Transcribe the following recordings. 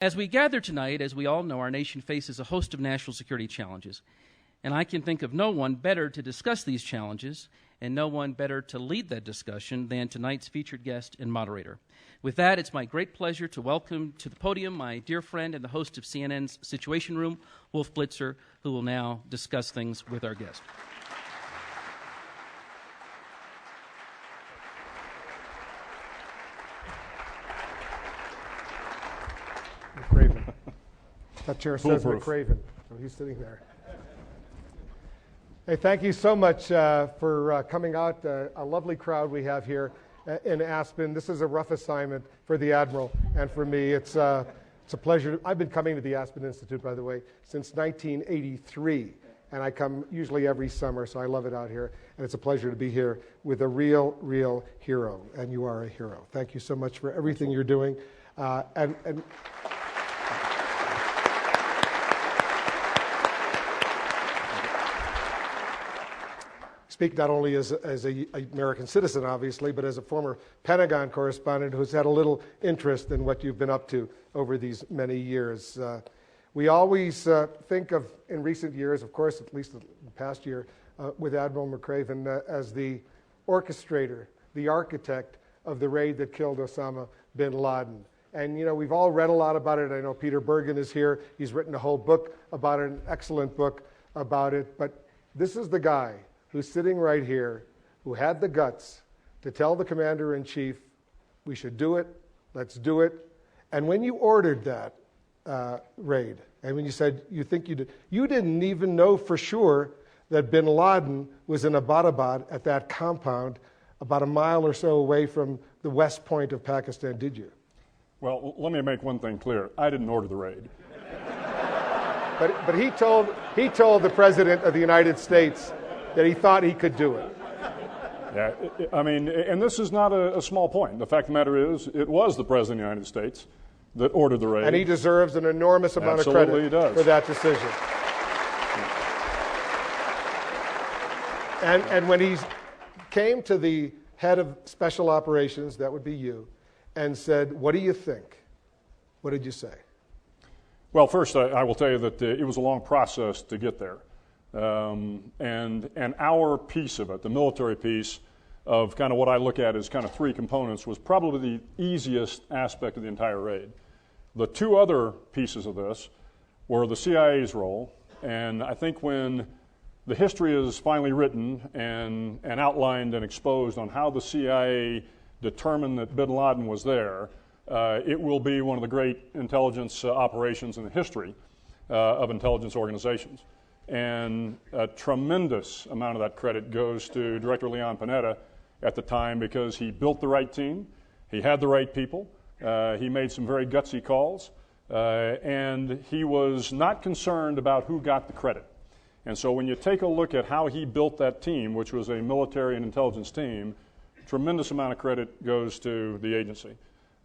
As we gather tonight, as we all know, our nation faces a host of national security challenges, and I can think of no one better to discuss these challenges and no one better to lead that discussion than tonight's featured guest and moderator. With that, it's my great pleasure to welcome to the podium my dear friend and the host of CNN's Situation Room, Wolf Blitzer, who will now discuss things with our guest. McRaven. That chair says McRaven, so he's sitting there. Hey, thank you so much for coming out. A lovely crowd we have here in Aspen. This is a rough assignment for the Admiral and for me. It's a pleasure. I've been coming to the Aspen Institute, by the way, since 1983, and I come usually every summer, so I love it out here. And it's a pleasure to be here with a real hero, and you are a hero. Thank you so much for everything you're doing. And speak not only as an American citizen, obviously, but as a former Pentagon correspondent who's had a little interest in what you've been up to over these many years. We always think of, in recent years, of course, at least the past year, with Admiral McRaven as the orchestrator, the architect of the raid that killed Osama bin Laden. And, you know, we've all read a lot about it. I know Peter Bergen is here. He's written a whole book about it, an excellent book about it. But this is the guy who's sitting right here, who had the guts to tell the commander-in-chief, we should do it, let's do it. And when you ordered that raid, and when you said you think you did, you didn't even know for sure that bin Laden was in Abbottabad at that compound about a mile or so away from the west point of Pakistan, did you? Well, let me make one thing clear. I didn't order the raid. But he told the President of the United States that he thought he could do it. Yeah, I mean, and this is not a small point. The fact of the matter is, it was the President of the United States that ordered the raid. And he deserves an enormous amount of credit for that decision. And when he came to the head of special operations, that would be you, and said, what do you think? What did you say? Well, first, I will tell you that it was a long process to get there. And our piece of it, the military piece of kind of what I look at as kind of three components, was probably the easiest aspect of the entire raid. The two other pieces of this were the CIA's role, and I think when the history is finally written and outlined and exposed on how the CIA determined that bin Laden was there, it will be one of the great intelligence operations in the history of intelligence organizations. And a tremendous amount of that credit goes to Director Leon Panetta at the time, because he built the right team, he had the right people, he made some very gutsy calls, and he was not concerned about who got the credit. And so when you take a look at how he built that team, which was a military and intelligence team, tremendous amount of credit goes to the agency.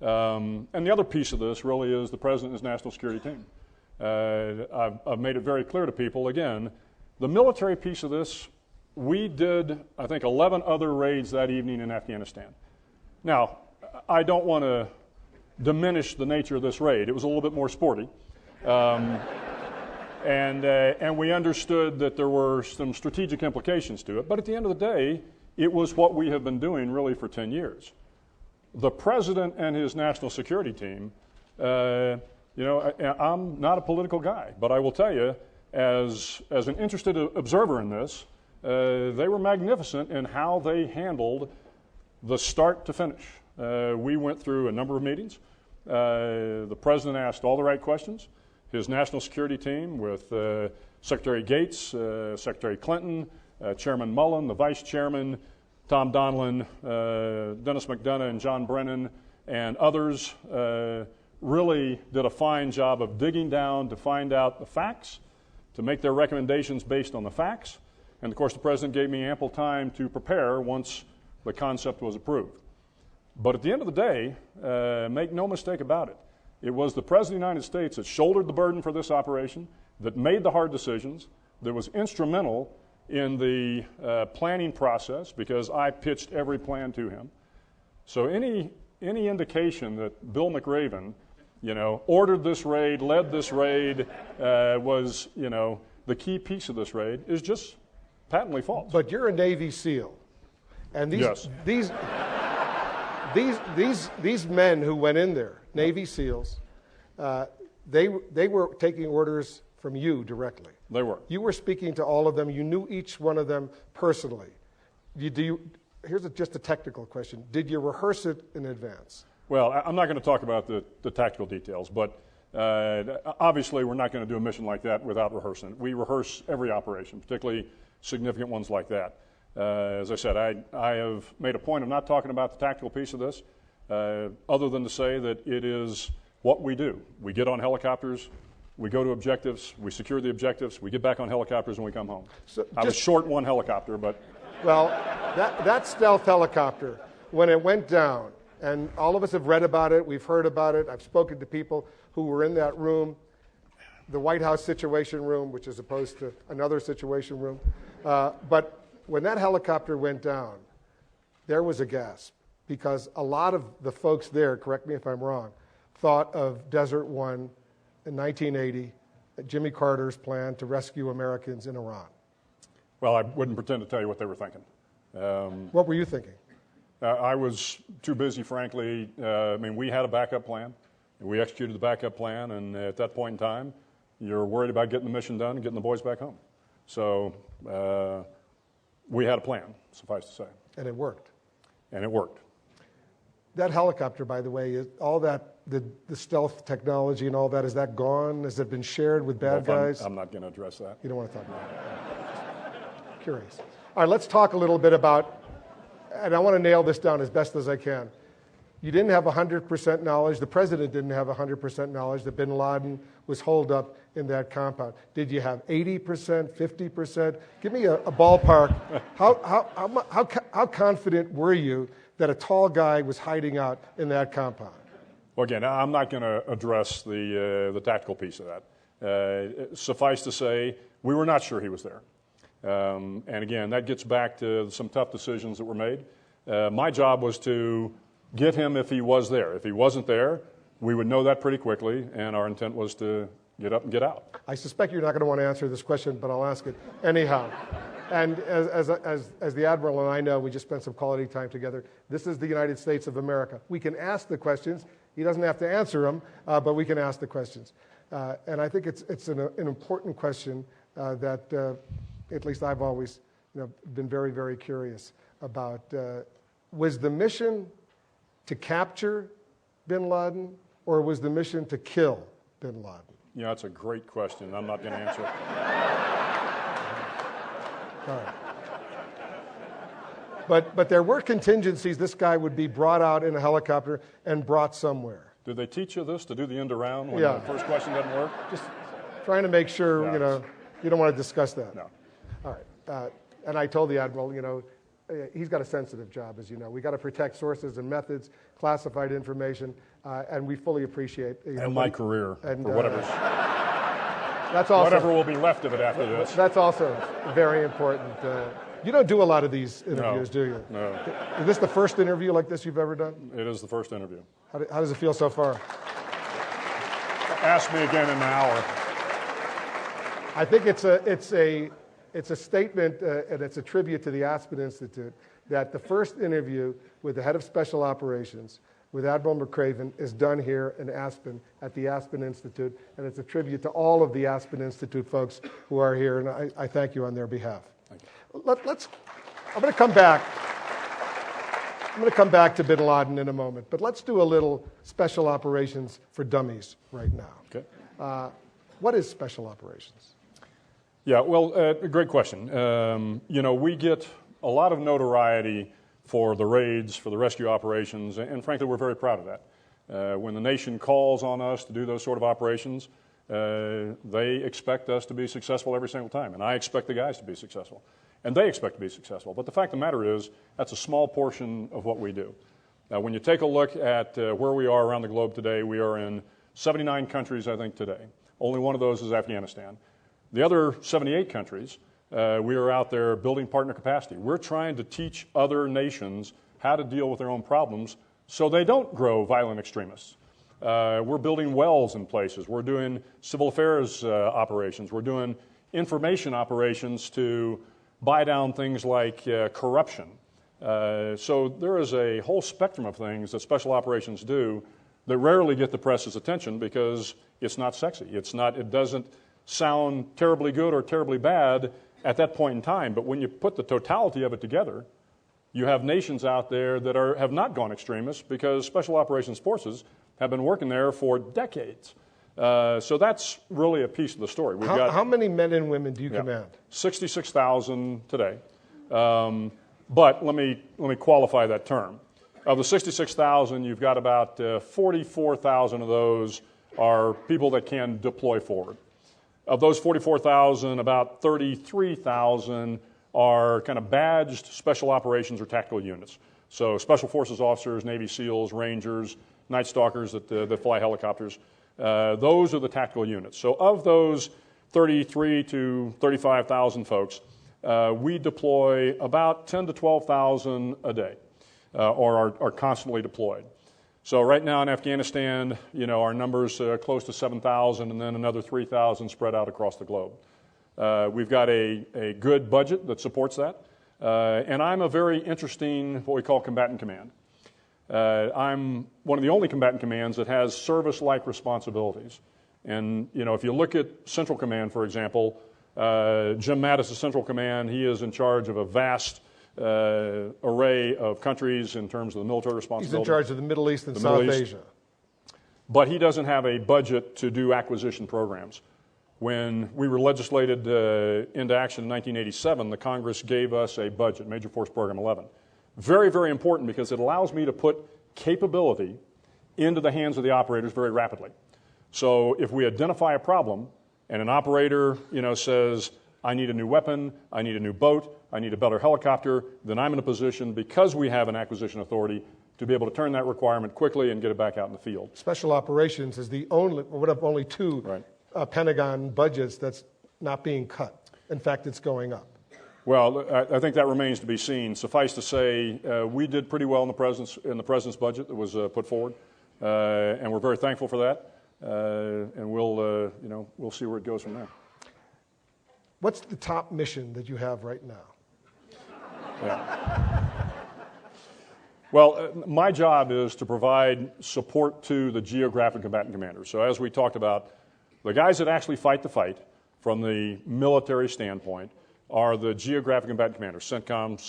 And the other piece of this really is the President and his national security team. I've made it very clear to people, again, the military piece of this, we did, I think, 11 other raids that evening in Afghanistan. Now, I don't want to diminish the nature of this raid. It was a little bit more sporty. And we understood that there were some strategic implications to it. But at the end of the day, it was what we have been doing really for 10 years. The President and his national security team, you know, I'm not a political guy, but I will tell you, as an interested observer in this, they were magnificent in how they handled the start to finish. We went through a number of meetings. The President asked all the right questions. His national security team with Secretary Gates, Secretary Clinton, Chairman Mullen, the Vice Chairman, Tom Donilon, Dennis McDonough, and John Brennan, and others really did a fine job of digging down to find out the facts, to make their recommendations based on the facts. And of course, the President gave me ample time to prepare once the concept was approved. But at the end of the day, make no mistake about it, it was the President of the United States that shouldered the burden for this operation, that made the hard decisions, that was instrumental in the planning process, because I pitched every plan to him. So any indication that Bill McRaven, ordered this raid, led this raid, was, the key piece of this raid is just patently false. But you're a Navy SEAL, and Yes. these men who went in there, Navy SEALs, they were taking orders from you directly. They were. You were speaking to all of them. You knew each one of them personally. Here's just a technical question. Did you rehearse it in advance? Well, I'm not going to talk about the tactical details, but obviously we're not going to do a mission like that without rehearsing it. We rehearse every operation, particularly significant ones like that. As I said, I have made a point of not talking about the tactical piece of this, other than to say that it is what we do. We get on helicopters, we go to objectives, we secure the objectives, we get back on helicopters, and we come home. So I was short one helicopter, but... Well, that stealth helicopter, when it went down, and all of us have read about it, we've heard about it, I've spoken to people who were in that room, the White House Situation Room, which is opposed to another Situation Room. But when that helicopter went down, there was a gasp, because a lot of the folks there, correct me if I'm wrong, thought of Desert One in 1980, Jimmy Carter's plan to rescue Americans in Iran. Well, I wouldn't pretend to tell you what they were thinking. What were you thinking? I was too busy, frankly. We had a backup plan, and we executed the backup plan, and at that point in time, you're worried about getting the mission done and getting the boys back home. So we had a plan, suffice to say. And it worked. And it worked. That helicopter, by the way, is all that, the stealth technology and all that, is that gone? Has it been shared with bad guys? I'm not going to address that. You don't want to talk about it. Curious. All right, let's talk a little bit about, and I want to nail this down as best as I can. You didn't have 100% knowledge, the president didn't have 100% knowledge that bin Laden was holed up in that compound. Did you have 80%, 50%? Give me a ballpark. How confident were you that a tall guy was hiding out in that compound? Well, again, I'm not going to address the tactical piece of that. Suffice to say, we were not sure he was there. And again, that gets back to some tough decisions that were made. My job was to get him if he was there. If he wasn't there, we would know that pretty quickly, and our intent was to get up and get out. I suspect you're not going to want to answer this question, but I'll ask it anyhow. And as the Admiral and I know, we just spent some quality time together. This is the United States of America. We can ask the questions. He doesn't have to answer them, but we can ask the questions. And I think it's an important question that at least I've always been very, very curious about. Was the mission to capture bin Laden, or was the mission to kill bin Laden? Yeah, that's a great question. I'm not going to answer it. All right. But there were contingencies. This guy would be brought out in a helicopter and brought somewhere. Did they teach you this, to do the end around when the first question doesn't work? Just trying to make sure, you don't want to discuss that. No. All right. And I told the Admiral, he's got a sensitive job, as you know. We got to protect sources and methods, classified information, and we fully appreciate. And my career, for whatever's. That's also, whatever will be left of it after this. That's also very important. You don't do a lot of these interviews, do you? No. Is this the first interview like this you've ever done? It is the first interview. How does it feel so far? Ask me again in an hour. I think it's a statement, and it's a tribute to the Aspen Institute, that the first interview with the head of special operations, with Admiral McRaven, is done here in Aspen at the Aspen Institute, and it's a tribute to all of the Aspen Institute folks who are here, and I thank you on their behalf. Thank you. I'm going to come back. I'm going to come back to bin Laden in a moment, but let's do a little special operations for dummies right now. Okay. What is special operations? Yeah, well, great question. We get a lot of notoriety for the raids, for the rescue operations, and frankly, we're very proud of that. When the nation calls on us to do those sort of operations, they expect us to be successful every single time, and I expect the guys to be successful, and they expect to be successful. But the fact of the matter is, that's a small portion of what we do. Now, when you take a look at where we are around the globe today, we are in 79 countries, I think, today. Only one of those is Afghanistan. The other 78 countries, we are out there building partner capacity. We're trying to teach other nations how to deal with their own problems so they don't grow violent extremists. We're building wells in places. We're doing civil affairs operations. We're doing information operations to buy down things like corruption. So there is a whole spectrum of things that special operations do that rarely get the press's attention because it's not sexy. It doesn't sound terribly good or terribly bad at that point in time. But when you put the totality of it together, you have nations out there that have not gone extremist because special operations forces have been working there for decades. So that's really a piece of the story. How many men and women do you command? 66,000 today. But let me qualify that term. Of the 66,000, you've got about 44,000 of those are people that can deploy forward. Of those 44,000, about 33,000 are kind of badged special operations or tactical units. So special forces officers, Navy SEALs, Rangers, Night Stalkers that fly helicopters. Those are the tactical units. So of those 33 to 35,000 folks, we deploy about 10 to 12,000 a day, or are constantly deployed. So right now in Afghanistan, our number's close to 7,000, and then another 3,000 spread out across the globe. We've got a good budget that supports that, and I'm a very interesting, what we call combatant command. I'm one of the only combatant commands that has service-like responsibilities. And, if you look at Central Command, for example, Jim Mattis is Central Command. He is in charge of a vast array of countries in terms of the military responsibility. He's in charge of the Middle East and South Asia. But he doesn't have a budget to do acquisition programs. When we were legislated into action in 1987, the Congress gave us a budget, Major Force Program 11. Very, very important because it allows me to put capability into the hands of the operators very rapidly. So if we identify a problem and an operator, says, I need a new weapon, I need a new boat, I need a better helicopter, then I'm in a position, because we have an acquisition authority, to be able to turn that requirement quickly and get it back out in the field. Special operations is one of only two Pentagon budgets that's not being cut. In fact, it's going up. Well, I think that remains to be seen. Suffice to say, we did pretty well in the president's budget that was put forward, and we're very thankful for that. And we'll see where it goes from there. What's the top mission that you have right now? Yeah. Well, my job is to provide support to the geographic combatant commanders. So as we talked about, the guys that actually fight the fight from the military standpoint are the geographic combatant commanders, CENTCOM,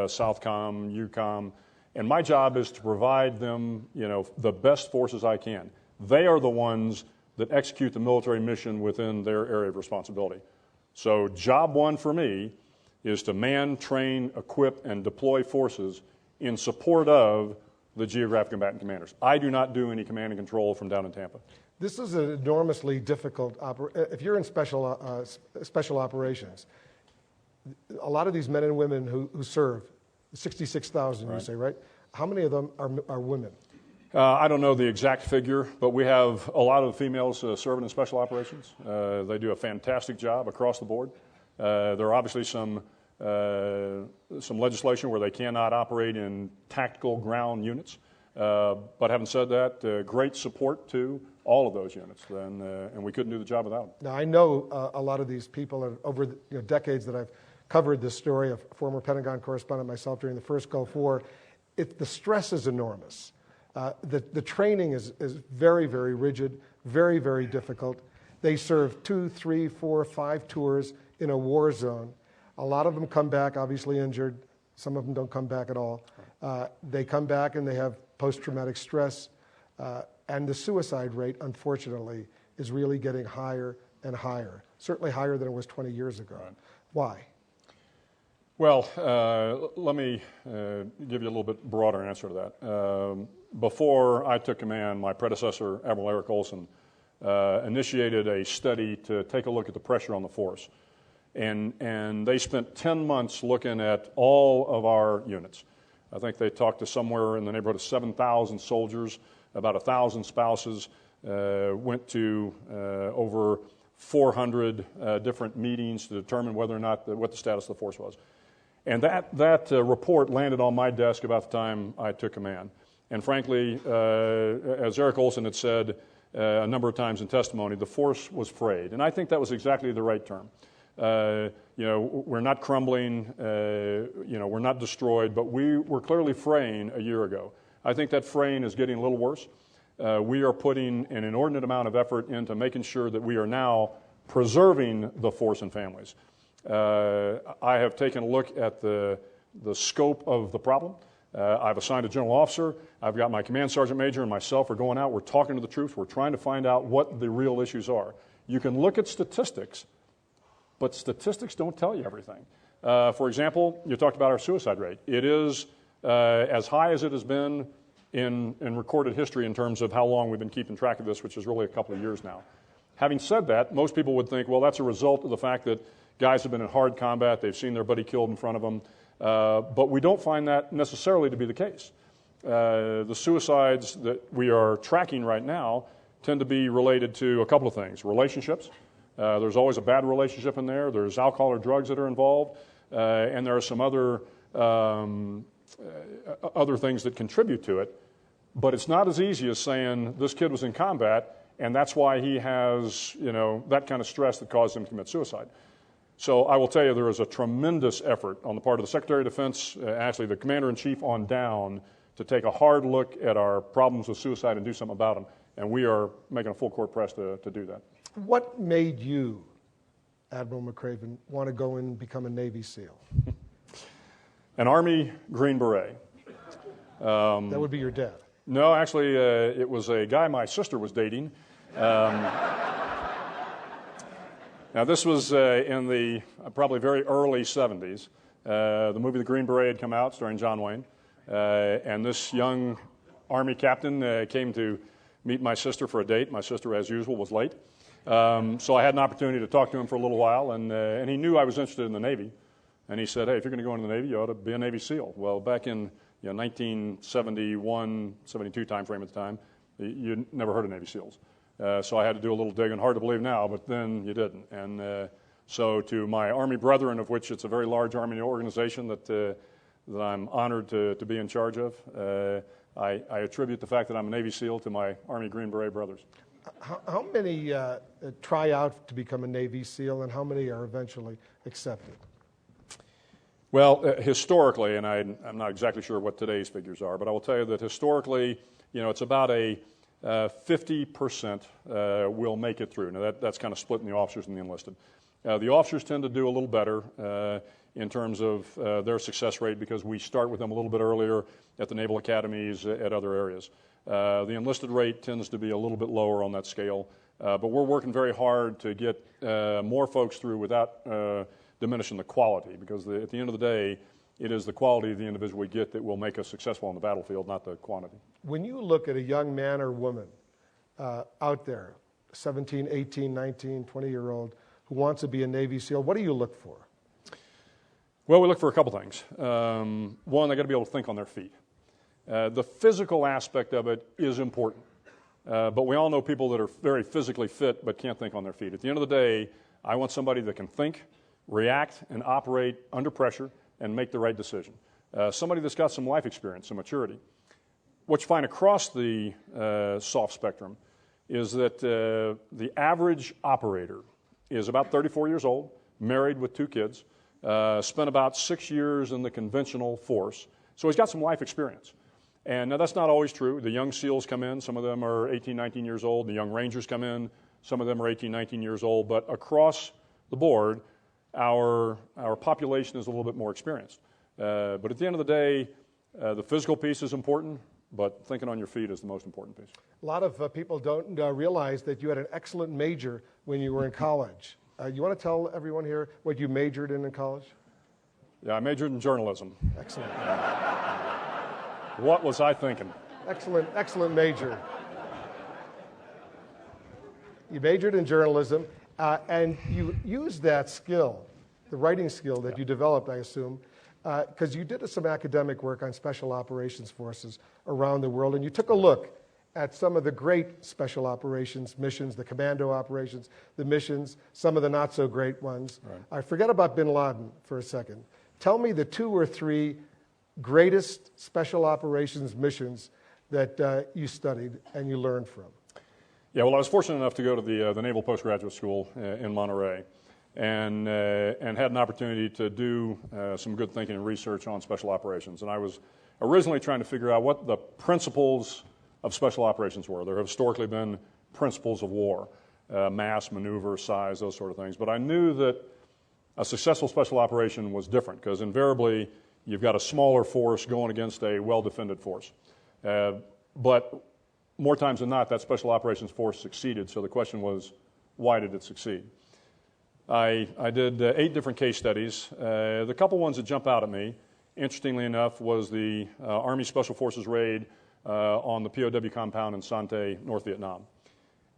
SOUTHCOM, EUCOM, and my job is to provide them, the best forces I can. They are the ones that execute the military mission within their area of responsibility. So job one for me is to man, train, equip, and deploy forces in support of the geographic combatant commanders. I do not do any command and control from down in Tampa. This is an enormously difficult if you're in special operations, a lot of these men and women who serve, 66,000 you say, right? How many of them are women? I don't know the exact figure, but we have a lot of females serving in special operations. They do a fantastic job across the board. There are obviously some legislation where they cannot operate in tactical ground units. But having said that, great support to all of those units, and we couldn't do the job without them. Now, I know a lot of these people over the decades that I've covered this story, a former Pentagon correspondent myself during the first Gulf War. The stress is enormous. The training is very, very rigid, very, very difficult. They serve 2, 3, 4, 5 tours in a war zone. A lot of them come back, obviously injured. Some of them don't come back at all. They come back and they have post-traumatic stress. And the suicide rate, unfortunately, is really getting higher and higher, certainly higher than it was 20 years ago. Right. Why? Well, let me give you a little bit broader answer to that. Before I took command, my predecessor, Admiral Eric Olson, initiated a study to take a look at the pressure on the force. And they spent 10 months looking at all of our units. I think they talked to somewhere in the neighborhood of 7,000 soldiers, about 1,000 spouses, went to over 400 different meetings to determine whether or not what the status of the force was. And that report landed on my desk about the time I took command. And frankly, as Eric Olson had said a number of times in testimony, the force was frayed. And I think that was exactly the right term. We're not crumbling, we're not destroyed, but we were clearly fraying a year ago. I think that fraying is getting a little worse. We are putting an inordinate amount of effort into making sure that we are now preserving the force and families. I have taken a look at the scope of the problem. I've assigned a general officer. I've got my command sergeant major and myself are going out. We're talking to the troops. We're trying to find out what the real issues are. You can look at statistics, but statistics don't tell you everything. For example, you talked about our suicide rate. It is as high as it has been in recorded history in terms of how long we've been keeping track of this, which is really a couple of years now. Having said that, most people would think, well, that's a result of the fact that guys have been in hard combat, they've seen their buddy killed in front of them, but we don't find that necessarily to be the case. The suicides that we are tracking right now tend to be related to a couple of things. Relationships. There's always a bad relationship in there. There's alcohol or drugs that are involved, and there are some other things that contribute to it. But it's not as easy as saying this kid was in combat and that's why he has, that kind of stress that caused him to commit suicide. So I will tell you there is a tremendous effort on the part of the Secretary of Defense, actually the Commander-in-Chief on down, to take a hard look at our problems with suicide and do something about them. And we are making a full court press to do that. What made you, Admiral McRaven, want to go and become a Navy SEAL? An Army Green Beret. That would be your dad. No, actually, it was a guy my sister was dating. Now, this was in the probably very early 70s. The movie The Green Beret had come out, starring John Wayne. And this young Army captain came to meet my sister for a date. My sister, as usual, was late. So I had an opportunity to talk to him for a little while, and he knew I was interested in the Navy. And he said, hey, if you're going to go into the Navy, you ought to be a Navy SEAL. Well, back in 1971, 72 timeframe at the time, you never heard of Navy SEALs. So I had to do a little digging. Hard to believe now, but then you didn't. And so to my Army brethren, of which it's a very large Army organization that I'm honored to be in charge of, I attribute the fact that I'm a Navy SEAL to my Army Green Beret brothers. How many try out to become a Navy SEAL, and how many are eventually accepted? Well, historically, and I'm not exactly sure what today's figures are, but I will tell you that historically, it's about a 50% will make it through. Now, that's kind of split in the officers and the enlisted. The officers tend to do a little better in terms of their success rate because we start with them a little bit earlier at the naval academies, at other areas. The enlisted rate tends to be a little bit lower on that scale, but we're working very hard to get more folks through without diminishing the quality, because at the end of the day, it is the quality of the individual we get that will make us successful on the battlefield, not the quantity. When you look at a young man or woman out there, 17, 18, 19, 20-year-old, who wants to be a Navy SEAL, what do you look for? Well, we look for a couple things. One, they got to be able to think on their feet. The physical aspect of it is important, but we all know people that are very physically fit but can't think on their feet. At the end of the day, I want somebody that can think, react, and operate under pressure and make the right decision. Somebody that's got some life experience, some maturity. What you find across the soft spectrum is that the average operator is about 34 years old, married with 2 kids, spent about 6 years in the conventional force, so he's got some life experience. And now that's not always true. The young SEALs come in, some of them are 18, 19 years old. The young Rangers come in, some of them are 18, 19 years old. But across the board, our population is a little bit more experienced. But at the end of the day, the physical piece is important, but thinking on your feet is the most important piece. A lot of people don't realize that you had an excellent major when you were in college. You want to tell everyone here what you majored in college? Yeah, I majored in journalism. Excellent. What was I thinking? Excellent major. You majored in journalism, and you used that skill, the writing skill that you developed, I assume, because you did some academic work on special operations forces around the world, and you took a look at some of the great special operations missions, the commando operations, the missions, some of the not-so-great ones. Right. I forget about bin Laden for a second. Tell me the 2 or 3 greatest special operations missions that you studied and you learned from? Yeah, well, I was fortunate enough to go to the Naval Postgraduate School in Monterey, and had an opportunity to do some good thinking and research on special operations. And I was originally trying to figure out what the principles of special operations were. There have historically been principles of war, mass, maneuver, size, those sort of things. But I knew that a successful special operation was different, because invariably you've got a smaller force going against a well-defended force. But more times than not, that special operations force succeeded. So the question was, why did it succeed? I did 8 different case studies. The couple ones that jump out at me, interestingly enough, was the Army Special Forces raid on the POW compound in Sante, North Vietnam.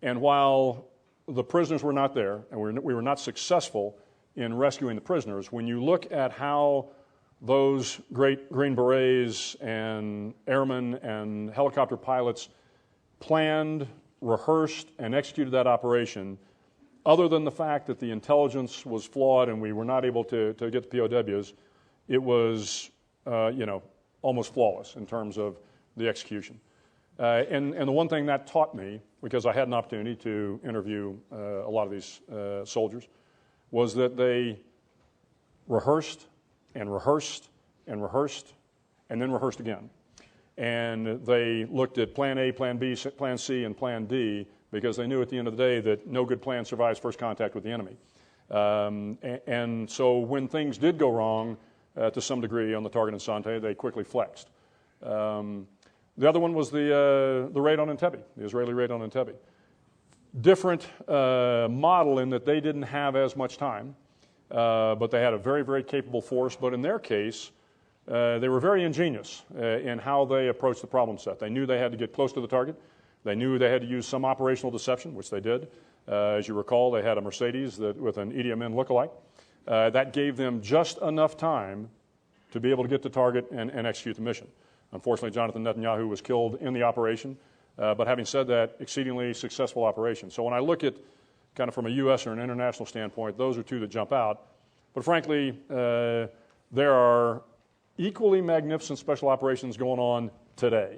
And while the prisoners were not there, and we were not successful in rescuing the prisoners, when you look at how those great Green Berets and airmen and helicopter pilots planned, rehearsed, and executed that operation, other than the fact that the intelligence was flawed and we were not able to get the POWs, it was, almost flawless in terms of the execution. And the one thing that taught me, because I had an opportunity to interview a lot of these soldiers, was that they rehearsed and rehearsed and rehearsed and then rehearsed again. And they looked at plan A, plan B, plan C, and plan D, because they knew at the end of the day that no good plan survives first contact with the enemy. And so when things did go wrong to some degree on the target in Sante, they quickly flexed. The other one was the raid on Entebbe, the Israeli raid on Entebbe. Different model in that they didn't have as much time, but they had a very, very capable force. But in their case, they were very ingenious in how they approached the problem set. They knew they had to get close to the target. They knew they had to use some operational deception, which they did. As you recall, they had a Mercedes with an Idi Amin lookalike. That gave them just enough time to be able to get to target and execute the mission. Unfortunately, Jonathan Netanyahu was killed in the operation, but having said that, exceedingly successful operation. So when I look at kind of from a U.S. or an international standpoint, those are two that jump out. But frankly, there are equally magnificent special operations going on today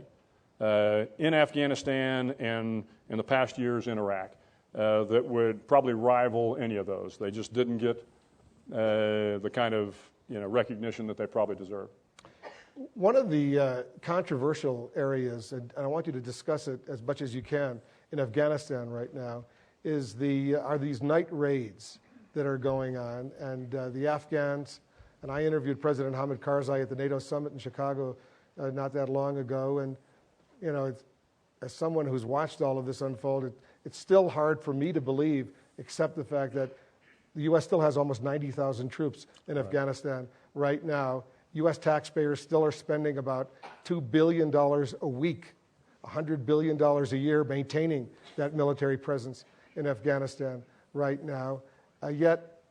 in Afghanistan and in the past years in Iraq that would probably rival any of those. They just didn't get the kind of recognition that they probably deserve. One of the controversial areas, and I want you to discuss it as much as you can, in Afghanistan right now, are these night raids that are going on. And the Afghans, and I interviewed President Hamid Karzai at the NATO summit in Chicago not that long ago, and as someone who's watched all of this unfold, it's still hard for me to believe, except the fact that the U.S. still has almost 90,000 troops in Afghanistan right now. U.S. taxpayers still are spending about $2 billion a week, $100 billion a year maintaining that military presence in Afghanistan right now. Yet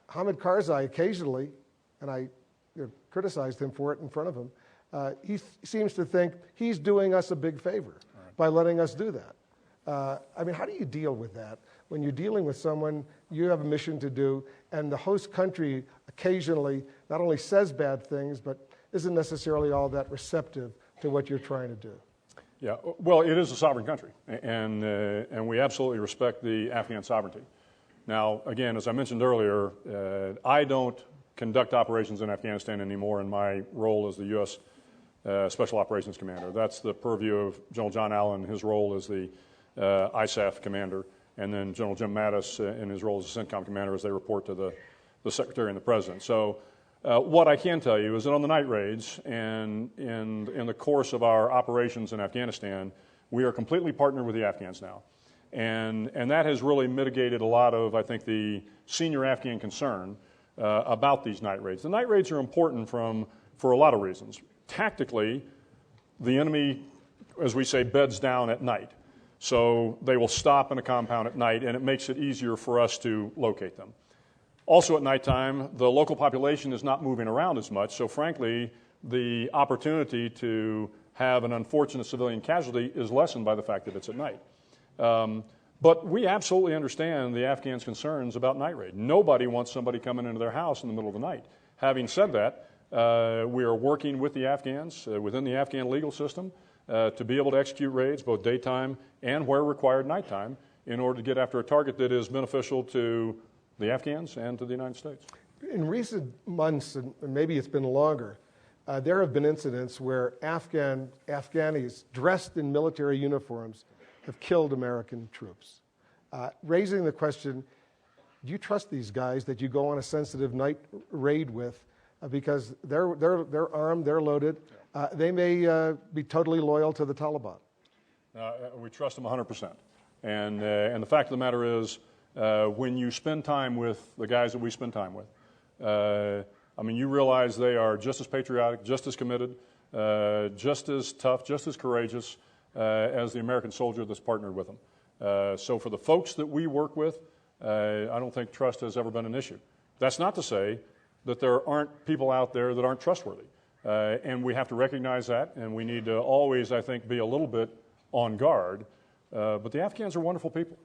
Hamid Karzai occasionally, and I criticized him for it in front of him, he seems to think he's doing us a big favor by letting us do that. How do you deal with that? When you're dealing with someone, you have a mission to do, and the host country occasionally not only says bad things, but isn't necessarily all that receptive to what you're trying to do. Yeah, well, it is a sovereign country, and we absolutely respect the Afghan sovereignty. Now, again, as I mentioned earlier, I don't conduct operations in Afghanistan anymore in my role as the U.S. Special Operations Commander. That's the purview of General John Allen, his role as the ISAF commander, and then General Jim Mattis in his role as the CENTCOM commander as they report to the Secretary and the President. So what I can tell you is that on the night raids and in the course of our operations in Afghanistan, we are completely partnered with the Afghans now. And that has really mitigated a lot of, I think, the senior Afghan concern about these night raids. The night raids are important for a lot of reasons. Tactically, the enemy, as we say, beds down at night. So they will stop in a compound at night, and it makes it easier for us to locate them. Also at nighttime, the local population is not moving around as much, so frankly, the opportunity to have an unfortunate civilian casualty is lessened by the fact that it's at night. But we absolutely understand the Afghans' concerns about night raid. Nobody wants somebody coming into their house in the middle of the night. Having said that, we are working with the Afghans, within the Afghan legal system, to be able to execute raids both daytime and, where required, nighttime in order to get after a target that is beneficial to the Afghans and to the United States. In recent months, and maybe it's been longer, there have been incidents where Afghanis dressed in military uniforms have killed American troops. Raising the question, do you trust these guys that you go on a sensitive night raid with because they're armed, they're loaded, they may be totally loyal to the Taliban? We trust them 100%. And the fact of the matter is, when you spend time with the guys that we spend time with, I mean, you realize they are just as patriotic, just as committed, just as tough, just as courageous as the American soldier that's partnered with them. So for the folks that we work with, I don't think trust has ever been an issue. That's not to say that there aren't people out there that aren't trustworthy. And we have to recognize that, and we need to always, I think, be a little bit on guard. But the Afghans are wonderful people.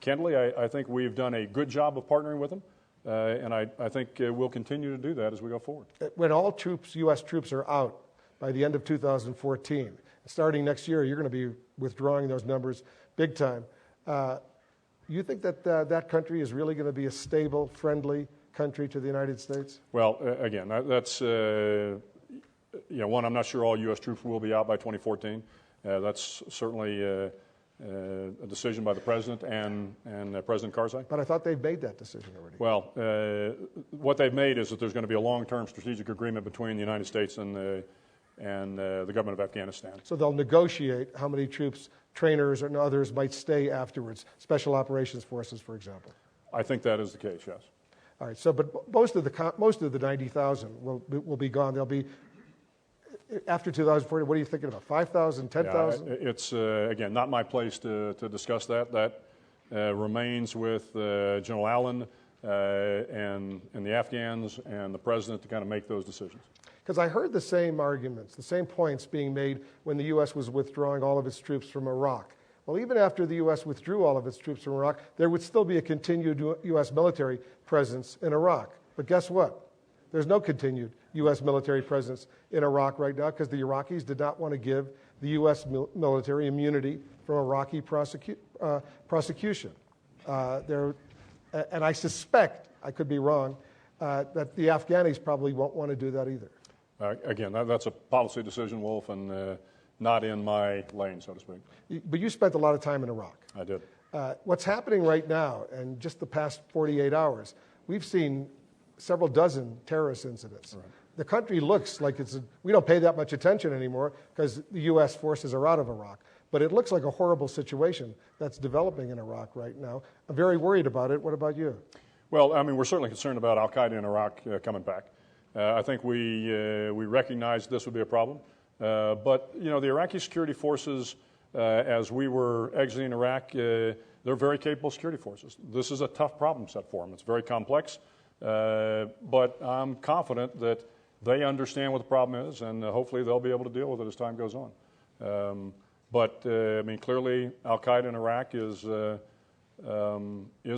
Candidly, I think we've done a good job of partnering with them. And I think we'll continue to do that as we go forward. When all troops, U.S. troops, are out by the end of 2014, starting next year, you're going to be withdrawing those numbers big time. You think that that country is really going to be a stable, friendly country to the United States? Well, again, that's one. I'm not sure all U.S. troops will be out by 2014. That's certainly a decision by the president and President Karzai. But I thought they've made that decision already. Well, what they've made is that there's going to be a long-term strategic agreement between the United States and the government of Afghanistan. So they'll negotiate how many troops, trainers, and others might stay afterwards, special operations forces, for example. I think that is the case, yes. All right. So, but most of the 90,000 will be gone. They'll be after 2040. What are you thinking about? 5,000, 10,000? Yeah, it's again not my place to discuss that. That remains with General Allen and the Afghans and the president to kind of make those decisions. Because I heard the same arguments, the same points being made when the U.S. was withdrawing all of its troops from Iraq. Well, even after the U.S. withdrew all of its troops from Iraq, there would still be a continued U.S. military presence in Iraq. But guess what? There's no continued U.S. military presence in Iraq right now because the Iraqis did not want to give the U.S. military immunity from Iraqi prosecution. And I suspect, I could be wrong, that the Afghanis probably won't want to do that either. Again, that's a policy decision, Wolf, and not in my lane, so to speak. But you spent a lot of time in Iraq. I did. What's happening right now, and just the past 48 hours, we've seen several dozen terrorist incidents. Right. The country looks like we don't pay that much attention anymore because the U.S. forces are out of Iraq. But it looks like a horrible situation that's developing in Iraq right now. I'm very worried about it. What about you? Well, I mean, we're certainly concerned about al-Qaeda in Iraq coming back. I think we recognized this would be a problem. But, the Iraqi security forces, as we were exiting Iraq, they're very capable security forces. This is a tough problem set for them. It's very complex. But I'm confident that they understand what the problem is, and hopefully they'll be able to deal with it as time goes on. But clearly, al-Qaeda in Iraq is a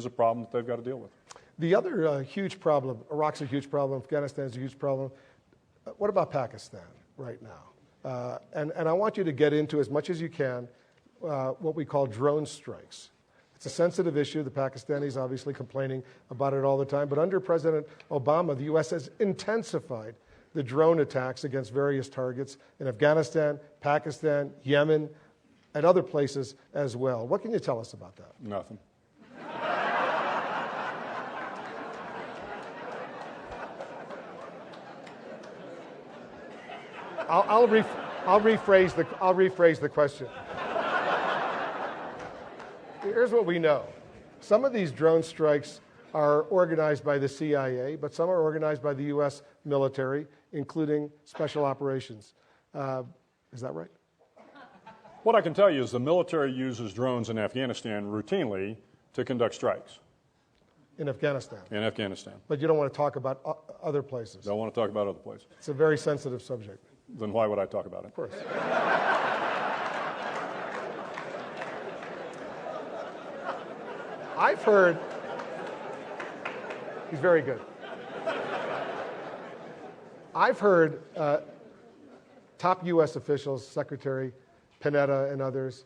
problem that they've got to deal with. The other huge problem, Iraq's a huge problem, Afghanistan's a huge problem. What about Pakistan right now? And I want you to get into, as much as you can, what we call drone strikes. It's a sensitive issue. The Pakistanis obviously complaining about it all the time. But under President Obama, the U.S. has intensified the drone attacks against various targets in Afghanistan, Pakistan, Yemen, and other places as well. What can you tell us about that? Nothing. I'll rephrase the question. Here's what we know. Some of these drone strikes are organized by the CIA, but some are organized by the U.S. military, including special operations. Is that right? What I can tell you is the military uses drones in Afghanistan routinely to conduct strikes. In Afghanistan? In Afghanistan. But you don't want to talk about other places? Don't want to talk about other places. It's a very sensitive subject. Then why would I talk about it? Of course. I've heard, he's very good. I've heard top U.S. officials, Secretary Panetta and others,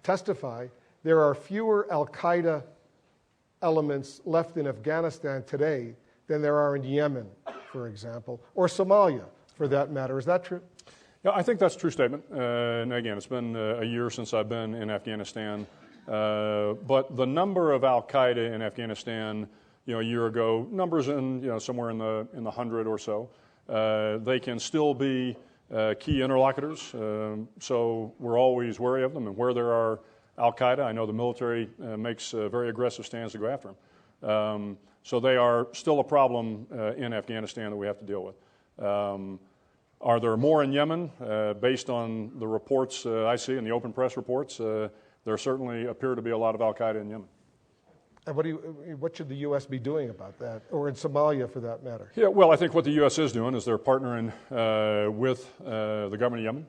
testify there are fewer al-Qaeda elements left in Afghanistan today than there are in Yemen, for example, or Somalia, for that matter. Is that true? Yeah, I think that's a true statement. And again, it's been a year since I've been in Afghanistan. But the number of al-Qaeda in Afghanistan, a year ago, numbers in somewhere in the 100 or so. They can still be key interlocutors, so we're always wary of them. And where there are al-Qaeda, I know the military makes a very aggressive stance to go after them. So they are still a problem in Afghanistan that we have to deal with. Are there more in Yemen? Based on the reports I see and the open press reports, there certainly appear to be a lot of al-Qaeda in Yemen. And what should the U.S. be doing about that, or in Somalia for that matter? Yeah, well, I think what the U.S. is doing is they're partnering with the government of Yemen.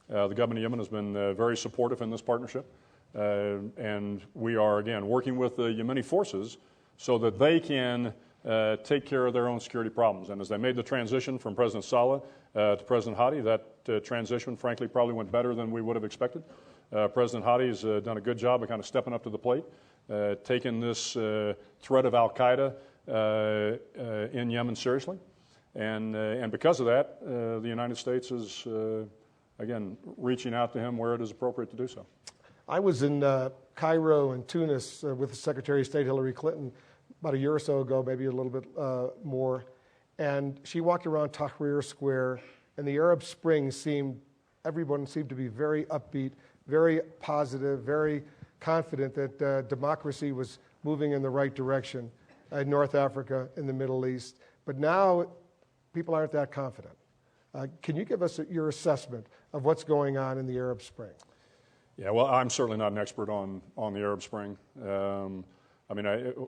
The government of Yemen has been very supportive in this partnership. And we are, again, working with the Yemeni forces so that they can take care of their own security problems. And as they made the transition from President Saleh to President Hadi, that transition, frankly, probably went better than we would have expected. President Hadi has done a good job of kind of stepping up to the plate, taking this threat of al-Qaeda in Yemen seriously. And because of that, the United States is, again, reaching out to him where it is appropriate to do so. I was in Cairo and Tunis with Secretary of State Hillary Clinton about a year or so ago, maybe a little bit more, and she walked around Tahrir Square, and the Arab Spring everyone seemed to be very upbeat, very positive, very confident that democracy was moving in the right direction in North Africa, in the Middle East. But now people aren't that confident. Can you give us your assessment of what's going on in the Arab Spring? Yeah, well, I'm certainly not an expert on the Arab Spring.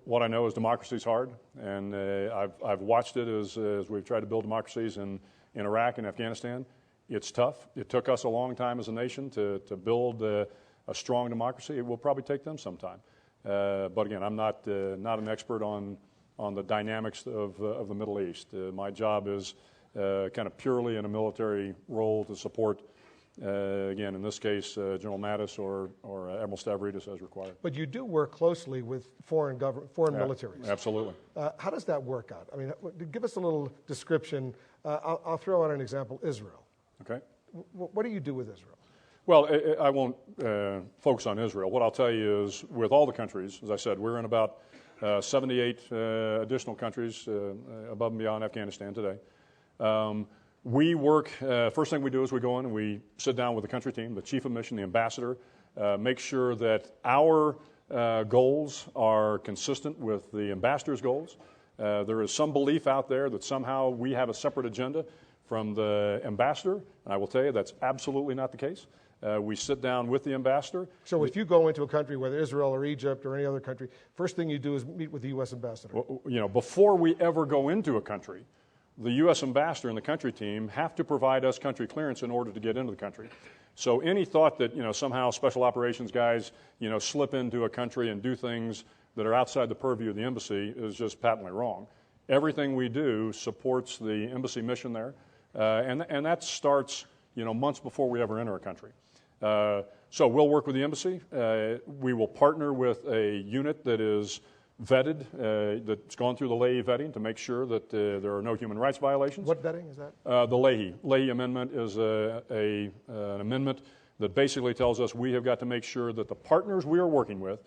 What I know is democracy is hard, and I've watched it as we've tried to build democracies in Iraq and Afghanistan. It's tough. It took us a long time as a nation to build a strong democracy. It will probably take them some time. But again, I'm not an expert on the dynamics of the Middle East. My job is kind of purely in a military role to support, again, in this case, General Mattis or Admiral Stavridis as required. But you do work closely with foreign militaries. Absolutely. How does that work out? I mean, give us a little description. I'll throw out an example, Israel. Okay. What do you do with Israel? Well, I won't focus on Israel. What I'll tell you is with all the countries, as I said, we're in about 78 additional countries above and beyond Afghanistan today. We work, first thing we do is we go in and we sit down with the country team, the chief of mission, the ambassador, make sure that our goals are consistent with the ambassador's goals. There is some belief out there that somehow we have a separate agenda from the ambassador, and I will tell you that's absolutely not the case. We sit down with the ambassador. So if you go into a country, whether Israel or Egypt or any other country, first thing you do is meet with the U.S. ambassador. Well, before we ever go into a country, the U.S. ambassador and the country team have to provide us country clearance in order to get into the country. So any thought that somehow special operations guys slip into a country and do things that are outside the purview of the embassy is just patently wrong. Everything we do supports the embassy mission there, and that starts months before we ever enter a country. So we'll work with the embassy. We will partner with a unit that is vetted, that's gone through the Leahy vetting to make sure that there are no human rights violations. What vetting is that? The Leahy Amendment is an amendment that basically tells us we have got to make sure that the partners we are working with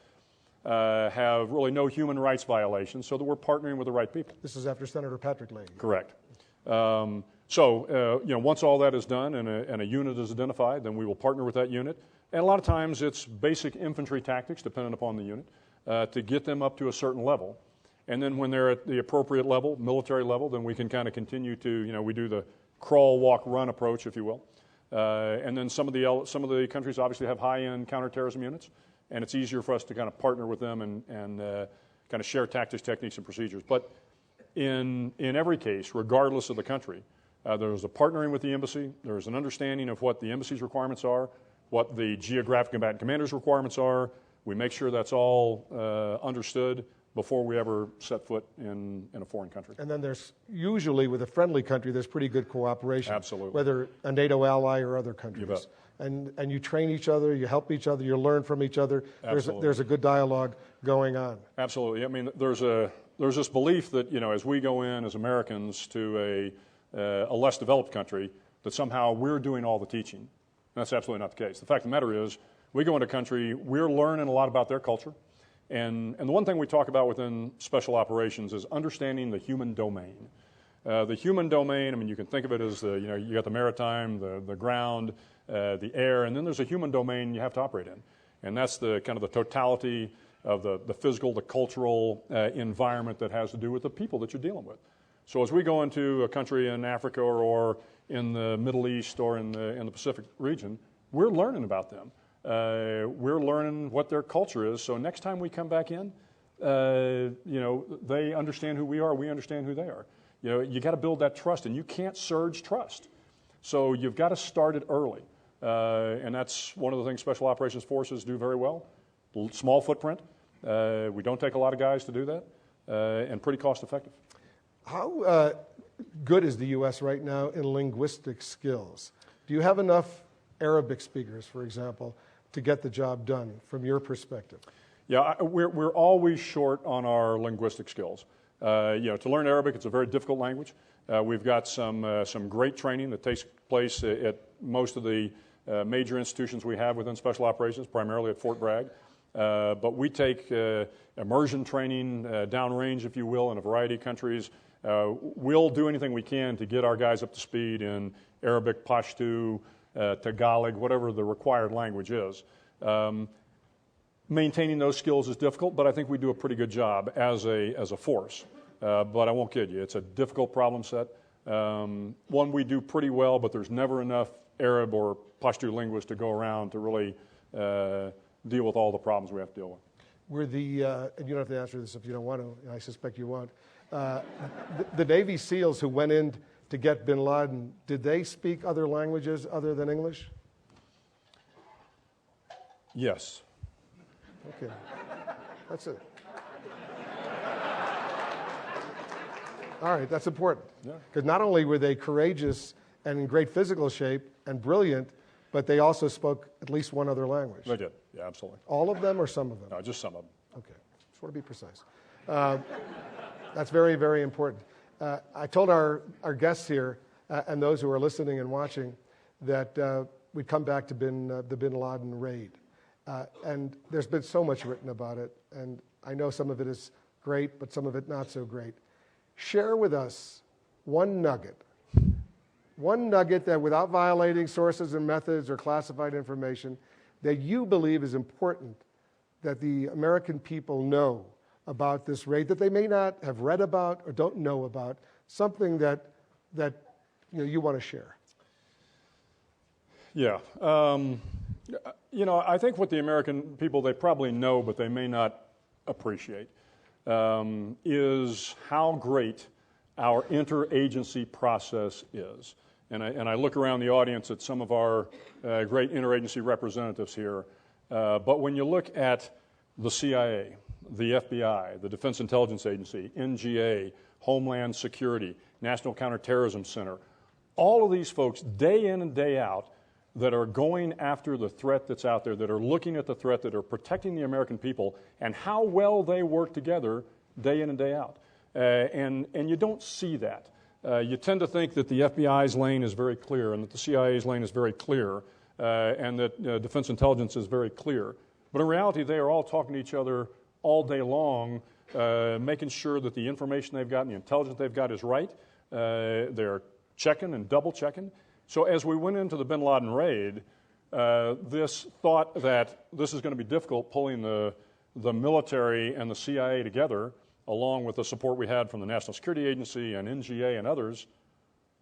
have really no human rights violations so that we're partnering with the right people. This is after Senator Patrick Leahy. Correct. Once all that is done and a unit is identified, then we will partner with that unit. And a lot of times it's basic infantry tactics, depending upon the unit, to get them up to a certain level. And then when they're at the appropriate level, military level, then we can kind of continue to, we do the crawl, walk, run approach, if you will. And then some of the countries obviously have high-end counterterrorism units, and it's easier for us to kind of partner with them and kind of share tactics, techniques, and procedures. But in every case, regardless of the country, there's a partnering with the embassy. There's an understanding of what the embassy's requirements are, what the geographic combatant commander's requirements are. We make sure that's all understood before we ever set foot in a foreign country. And then there's usually, with a friendly country, there's pretty good cooperation. Absolutely. Whether a NATO ally or other countries. You bet. And you train each other, you help each other, you learn from each other. There's a good dialogue going on. Absolutely. I mean, there's this belief that, as we go in as Americans to a less developed country, that somehow we're doing all the teaching. And that's absolutely not the case. The fact of the matter is, we go into a country, we're learning a lot about their culture. And the one thing we talk about within special operations is understanding the human domain. The human domain, I mean, you can think of it as you got the maritime, the ground, the air, and then there's a human domain you have to operate in. And that's the kind of the totality of the physical, the cultural environment that has to do with the people that you're dealing with. So as we go into a country in Africa or in the Middle East or in the Pacific region, we're learning about them. We're learning what their culture is. So next time we come back in, they understand who we are. We understand who they are. You got to build that trust, and you can't surge trust. So you've got to start it early. And that's one of the things Special Operations Forces do very well. Small footprint. We don't take a lot of guys to do that, and pretty cost effective. How good is the U.S. right now in linguistic skills? Do you have enough Arabic speakers, for example, to get the job done from your perspective? Yeah, we're always short on our linguistic skills. To learn Arabic, it's a very difficult language. We've got some great training that takes place at most of the major institutions we have within Special Operations, primarily at Fort Bragg. But we take immersion training downrange, if you will, in a variety of countries. We'll do anything we can to get our guys up to speed in Arabic, Pashto, Tagalog, whatever the required language is. Maintaining those skills is difficult, but I think we do a pretty good job as a force. But I won't kid you, it's a difficult problem set. One we do pretty well, but there's never enough Arab or Pashto linguists to go around to really deal with all the problems we have to deal with. And you don't have to answer this if you don't want to, and I suspect you won't. The Navy SEALs who went in to get bin Laden, did they speak other languages other than English? Yes. Okay. That's it. All right, that's important. Because not only were they courageous and in great physical shape and brilliant, but they also spoke at least one other language. They did, yeah, absolutely. All of them or some of them? No, just some of them. Okay, just want to be precise. That's very, very important. I told our guests here and those who are listening and watching that we'd come back to the bin Laden raid. And there's been so much written about it, and I know some of it is great, but some of it not so great. Share with us one nugget that without violating sources and methods or classified information, that you believe is important that the American people know about this raid that they may not have read about or don't know about, something that you want to share. Yeah. I think what the American people, they probably know, but they may not appreciate, is how great our interagency process is. And I look around the audience at some of our great interagency representatives here. But when you look at the CIA, the FBI, the Defense Intelligence Agency, NGA, Homeland Security, National Counterterrorism Center, all of these folks, day in and day out, that are going after the threat that's out there, that are looking at the threat, that are protecting the American people, and how well they work together day in and day out. And you don't see that. You tend to think that the FBI's lane is very clear and that the CIA's lane is very clear and that Defense Intelligence is very clear. But in reality, they are all talking to each other all day long, making sure that the information they've got and the intelligence they've got is right. They're checking and double-checking. So as we went into the bin Laden raid, this thought that this is going to be difficult, pulling the military and the CIA together, along with the support we had from the National Security Agency and NGA and others,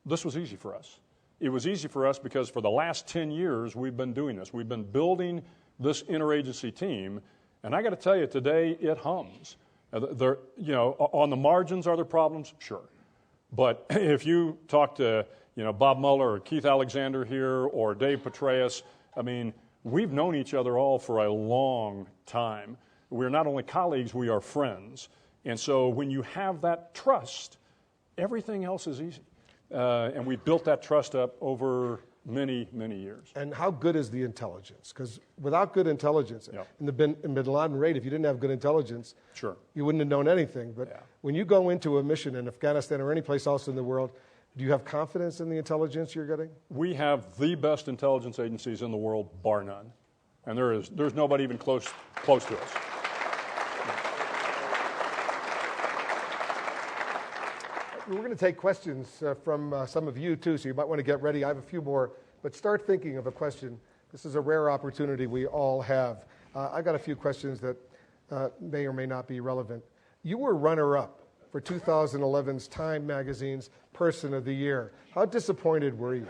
this was easy for us. It was easy for us because for the last 10 years, we've been doing this. We've been building this interagency team, and I got to tell you, today it hums. On the margins, are there problems? Sure. But if you talk to Bob Mueller or Keith Alexander here or Dave Petraeus, I mean, we've known each other all for a long time. We're not only colleagues, we are friends. And so when you have that trust, everything else is easy. And we built that trust up over many, many years. And how good is the intelligence? Because without good intelligence, in the bin Laden raid, if you didn't have good intelligence, sure, you wouldn't have known anything. But when you go into a mission in Afghanistan or any place else in the world, do you have confidence in the intelligence you're getting? We have the best intelligence agencies in the world, bar none. And there's nobody even close to us. We're going to take questions from some of you, too, so you might want to get ready. I have a few more, but start thinking of a question. This is a rare opportunity we all have. I've got a few questions that may or may not be relevant. You were runner-up for 2011's Time Magazine's Person of the Year. How disappointed were you?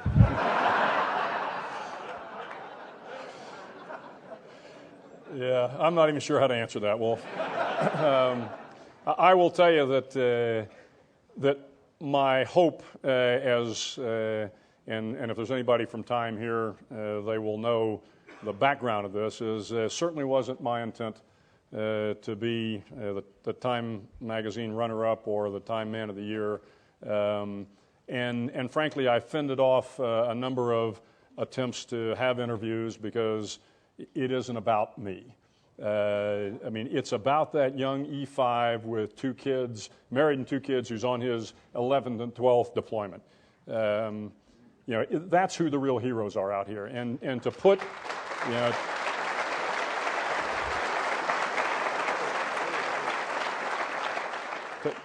Yeah, I'm not even sure how to answer that, Wolf. I will tell you that my hope, and if there's anybody from Time here, they will know the background of this, is certainly wasn't my intent to be the Time Magazine runner-up or the Time Man of the Year. And frankly, I fended off a number of attempts to have interviews because it isn't about me. I mean, it's about that young E5 with 2 kids, married and 2 kids, who's on his 11th and 12th deployment. That's who the real heroes are out here. And to put,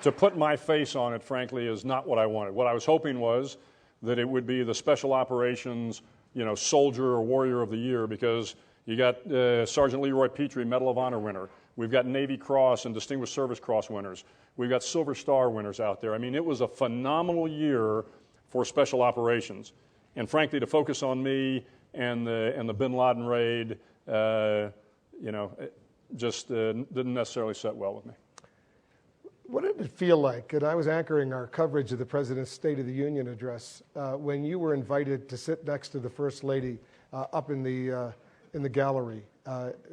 to put my face on it, frankly, is not what I wanted. What I was hoping was that it would be the Special Operations, Soldier or Warrior of the Year, because you got Sergeant Leroy Petrie, Medal of Honor winner. We've got Navy Cross and Distinguished Service Cross winners. We've got Silver Star winners out there. I mean, it was a phenomenal year for Special Operations. And frankly, to focus on me and the Bin Laden raid, just didn't necessarily set well with me. What did it feel like? And I was anchoring our coverage of the President's State of the Union address when you were invited to sit next to the First Lady up in the gallery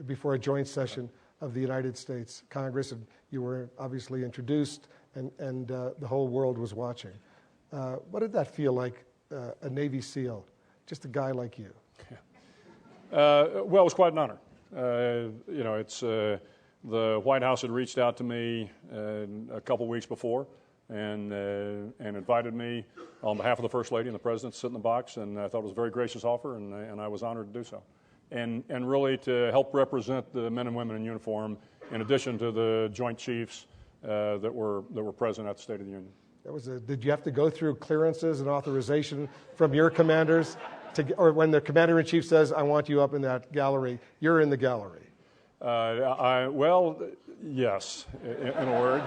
before a joint session of the United States Congress. And you were obviously introduced, and the whole world was watching. What did that feel like, a Navy SEAL, just a guy like you? Well, it was quite an honor. It's the White House had reached out to me a couple weeks before and invited me on behalf of the First Lady and the President to sit in the box, and I thought it was a very gracious offer, and I was honored to do so. And really to help represent the men and women in uniform, in addition to the Joint Chiefs that were present at the State of the Union. Did you have to go through clearances and authorization from your commanders, or when the Commander-in-Chief says, "I want you up in that gallery," you're in the gallery? Yes, in a word.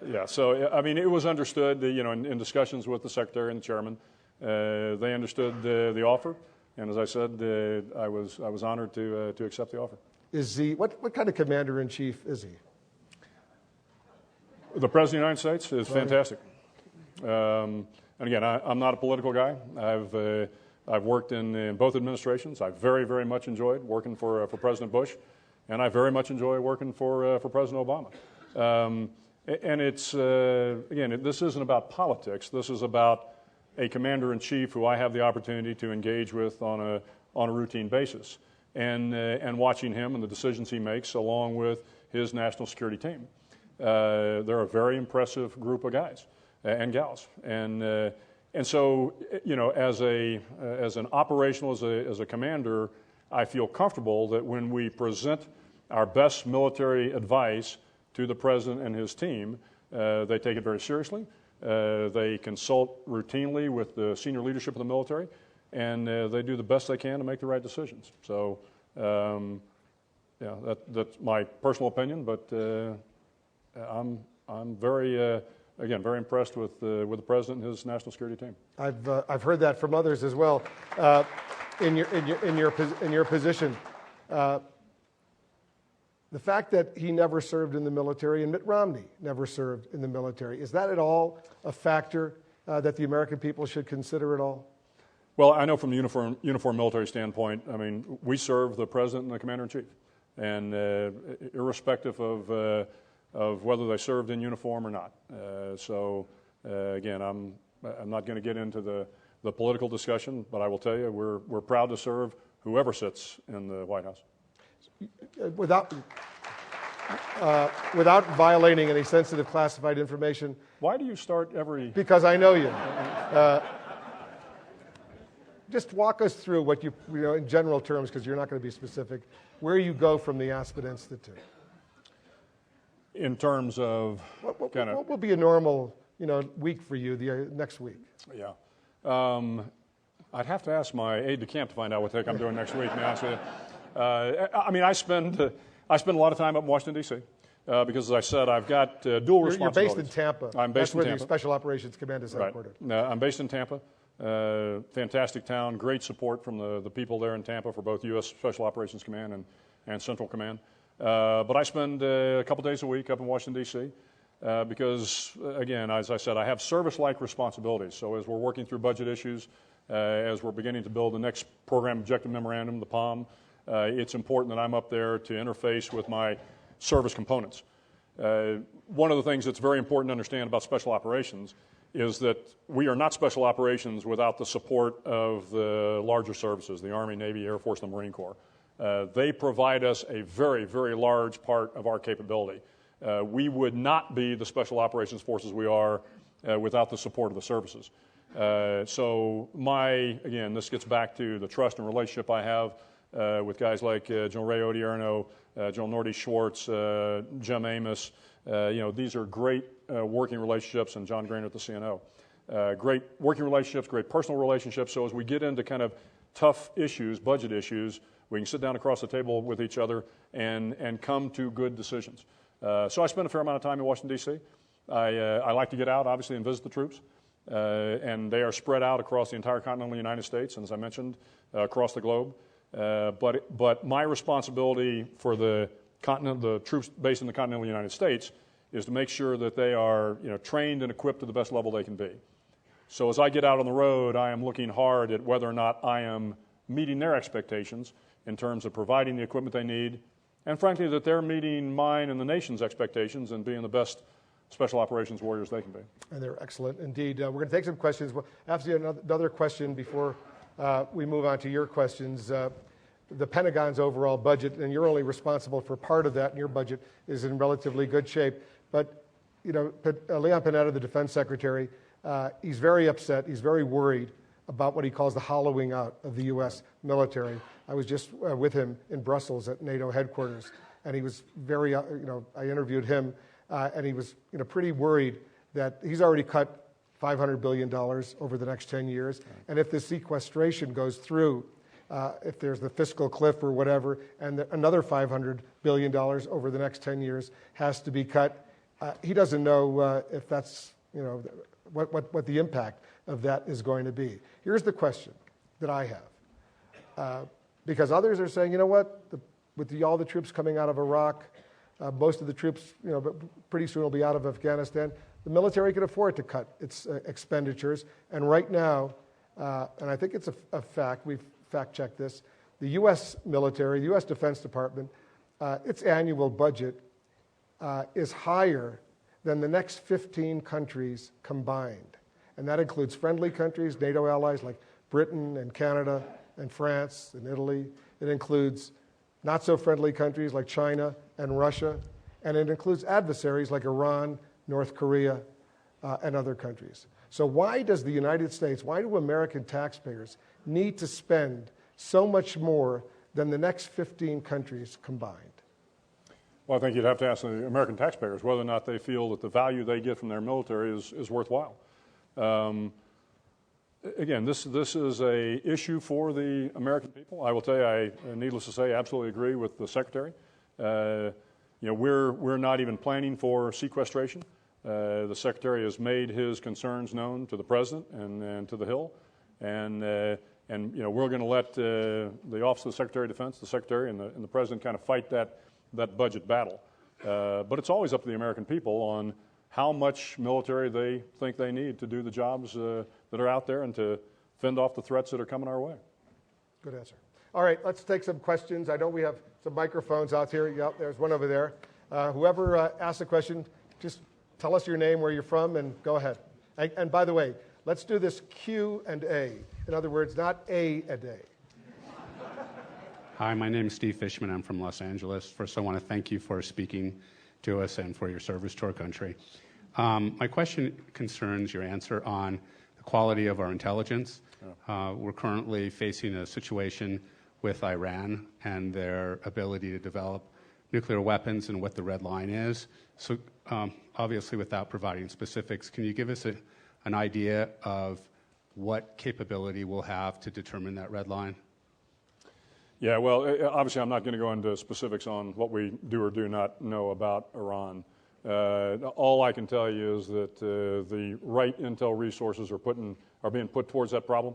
Yeah. So I mean, it was understood. In discussions with the Secretary and the Chairman, they understood the offer. And as I said, I was honored to accept the offer. Is he what kind of Commander-in-Chief is he? The President of the United States is fantastic. And again, I'm not a political guy. I've worked in both administrations. I very, very much enjoyed working for President Bush, and I very much enjoy working for President Obama. And it's again, this isn't about politics. This is about a commander-in-chief who I have the opportunity to engage with on a routine basis, and watching him and the decisions he makes, along with his national security team. They're a very impressive group of guys and gals, and so as an operational, as a commander, I feel comfortable that when we present our best military advice to the President and his team, they take it very seriously. They consult routinely with the senior leadership of the military, and they do the best they can to make the right decisions. So, that's my personal opinion, but I'm very very impressed with the President and his national security team. I've heard that from others as well. In your position, the fact that he never served in the military and Mitt Romney never served in the military, is that at all a factor that the American people should consider at all? Well, I know from the uniform military standpoint, I mean, we serve the President and the Commander-in-Chief. And irrespective of of whether they served in uniform or not. Again, I'm not going to get into the political discussion, but I will tell you we're proud to serve whoever sits in the White House. Without violating any sensitive classified information. Why do you start every... Because I know you. Just walk us through what you know, in general terms, because you're not going to be specific, where you go from the Aspen Institute. In terms of what will be a normal, week for you next week? Yeah. I'd have to ask my aide-de-camp to find out what the heck I'm doing next week, to be honest with you. I spend a lot of time up in Washington, D.C., because, as I said, I've got dual responsibilities. You're based in Tampa. I'm based in Tampa. That's where the Special Operations Command is headquartered. Right. I'm based in Tampa. Fantastic town, great support from the people there in Tampa for both U.S. Special Operations Command and Central Command. But I spend a couple days a week up in Washington, D.C., because, again, as I said, I have service-like responsibilities. So as we're working through budget issues, as we're beginning to build the next Program Objective Memorandum, the POM, it's important that I'm up there to interface with my service components. One of the things that's very important to understand about special operations is that we are not special operations without the support of the larger services, the Army, Navy, Air Force, and the Marine Corps. They provide us a very, very large part of our capability. We would not be the special operations forces we are without the support of the services. Again, this gets back to the trust and relationship I have with guys like General Ray Odierno, General Nordy Schwartz, Jim Amos. These are great working relationships, and John Grainer at the CNO. Great working relationships, great personal relationships. So as we get into kind of tough issues, budget issues, we can sit down across the table with each other and come to good decisions. So I spend a fair amount of time in Washington, D.C. I like to get out, obviously, and visit the troops. And they are spread out across the entire continental United States, and as I mentioned, across the globe. But my responsibility for the troops based in the continental United States is to make sure that they are trained and equipped to the best level they can be. So as I get out on the road, I am looking hard at whether or not I am meeting their expectations in terms of providing the equipment they need, and frankly that they're meeting mine and the nation's expectations and being the best special operations warriors they can be. And they're excellent indeed. We're going to take some questions. We'll have to do another question before we move on to your questions. The Pentagon's overall budget, and you're only responsible for part of that, and your budget is in relatively good shape. But, Leon Panetta, the Defense Secretary, he's very upset. He's very worried about what he calls the hollowing out of the U.S. military. I was just with him in Brussels at NATO headquarters, and he was very, I interviewed him, and he was, pretty worried that he's already cut $500 billion over the next 10 years. And if the sequestration goes through, if there's the fiscal cliff or whatever, and another $500 billion over the next 10 years has to be cut, he doesn't know if that's, what the impact of that is going to be. Here's the question that I have. Because others are saying, with all the troops coming out of Iraq, most of the troops, pretty soon will be out of Afghanistan. The military can afford to cut its expenditures. And right now, and I think it's a fact, we've fact-checked this, the U.S. military, the U.S. Defense Department, its annual budget is higher than the next 15 countries combined. And that includes friendly countries, NATO allies like Britain and Canada and France and Italy. It includes not-so-friendly countries like China and Russia. And it includes adversaries like Iran, North Korea, and other countries. So why does the United States, why do American taxpayers need to spend so much more than the next 15 countries combined? Well, I think you'd have to ask the American taxpayers whether or not they feel that the value they get from their military is worthwhile. Again, this is a issue for the American people. I will tell you, needless to say, absolutely agree with the Secretary. We're not even planning for sequestration. The Secretary has made his concerns known to the President and to the Hill, and we're going to let the Office of the Secretary of Defense, the Secretary, and the President kind of fight that budget battle. But it's always up to the American people on how much military they think they need to do the jobs that are out there and to fend off the threats that are coming our way. Good answer. All right, let's take some questions. I know we have some microphones out here. Yep, there's one over there. Whoever asks a question, just tell us your name, where you're from, and go ahead. And by the way, let's do this Q&A. In other words, not a day. Hi, my name is Steve Fishman. I'm from Los Angeles. First, I want to thank you for speaking to us and for your service to our country. My question concerns your answer on the quality of our intelligence. We're currently facing a situation with Iran and their ability to develop nuclear weapons and what the red line is. So obviously, without providing specifics, can you give us an idea of what capability we'll have to determine that red line? Yeah, well, obviously I'm not going to go into specifics on what we do or do not know about Iran. All I can tell you is that the right intel resources are being put towards that problem.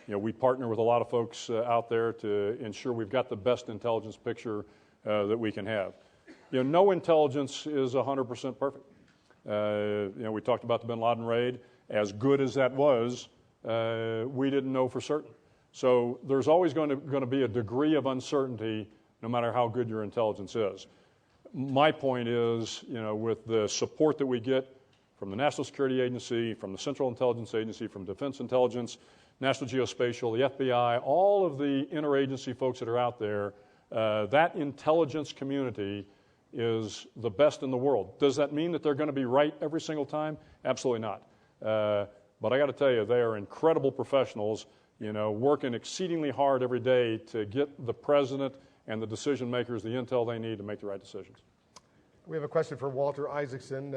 We partner with a lot of folks out there to ensure we've got the best intelligence picture that we can have. No intelligence is 100% perfect. We talked about the bin Laden raid. As good as that was, we didn't know for certain. So there's always going to be a degree of uncertainty no matter how good your intelligence is. My point is, with the support that we get from the National Security Agency, from the Central Intelligence Agency, from Defense Intelligence, National Geospatial, the FBI, all of the interagency folks that are out there, that intelligence community is the best in the world. Does that mean that they're going to be right every single time? Absolutely not. But I got to tell you, they are incredible professionals, working exceedingly hard every day to get the president and the decision makers the intel they need to make the right decisions. We have a question for Walter Isaacson.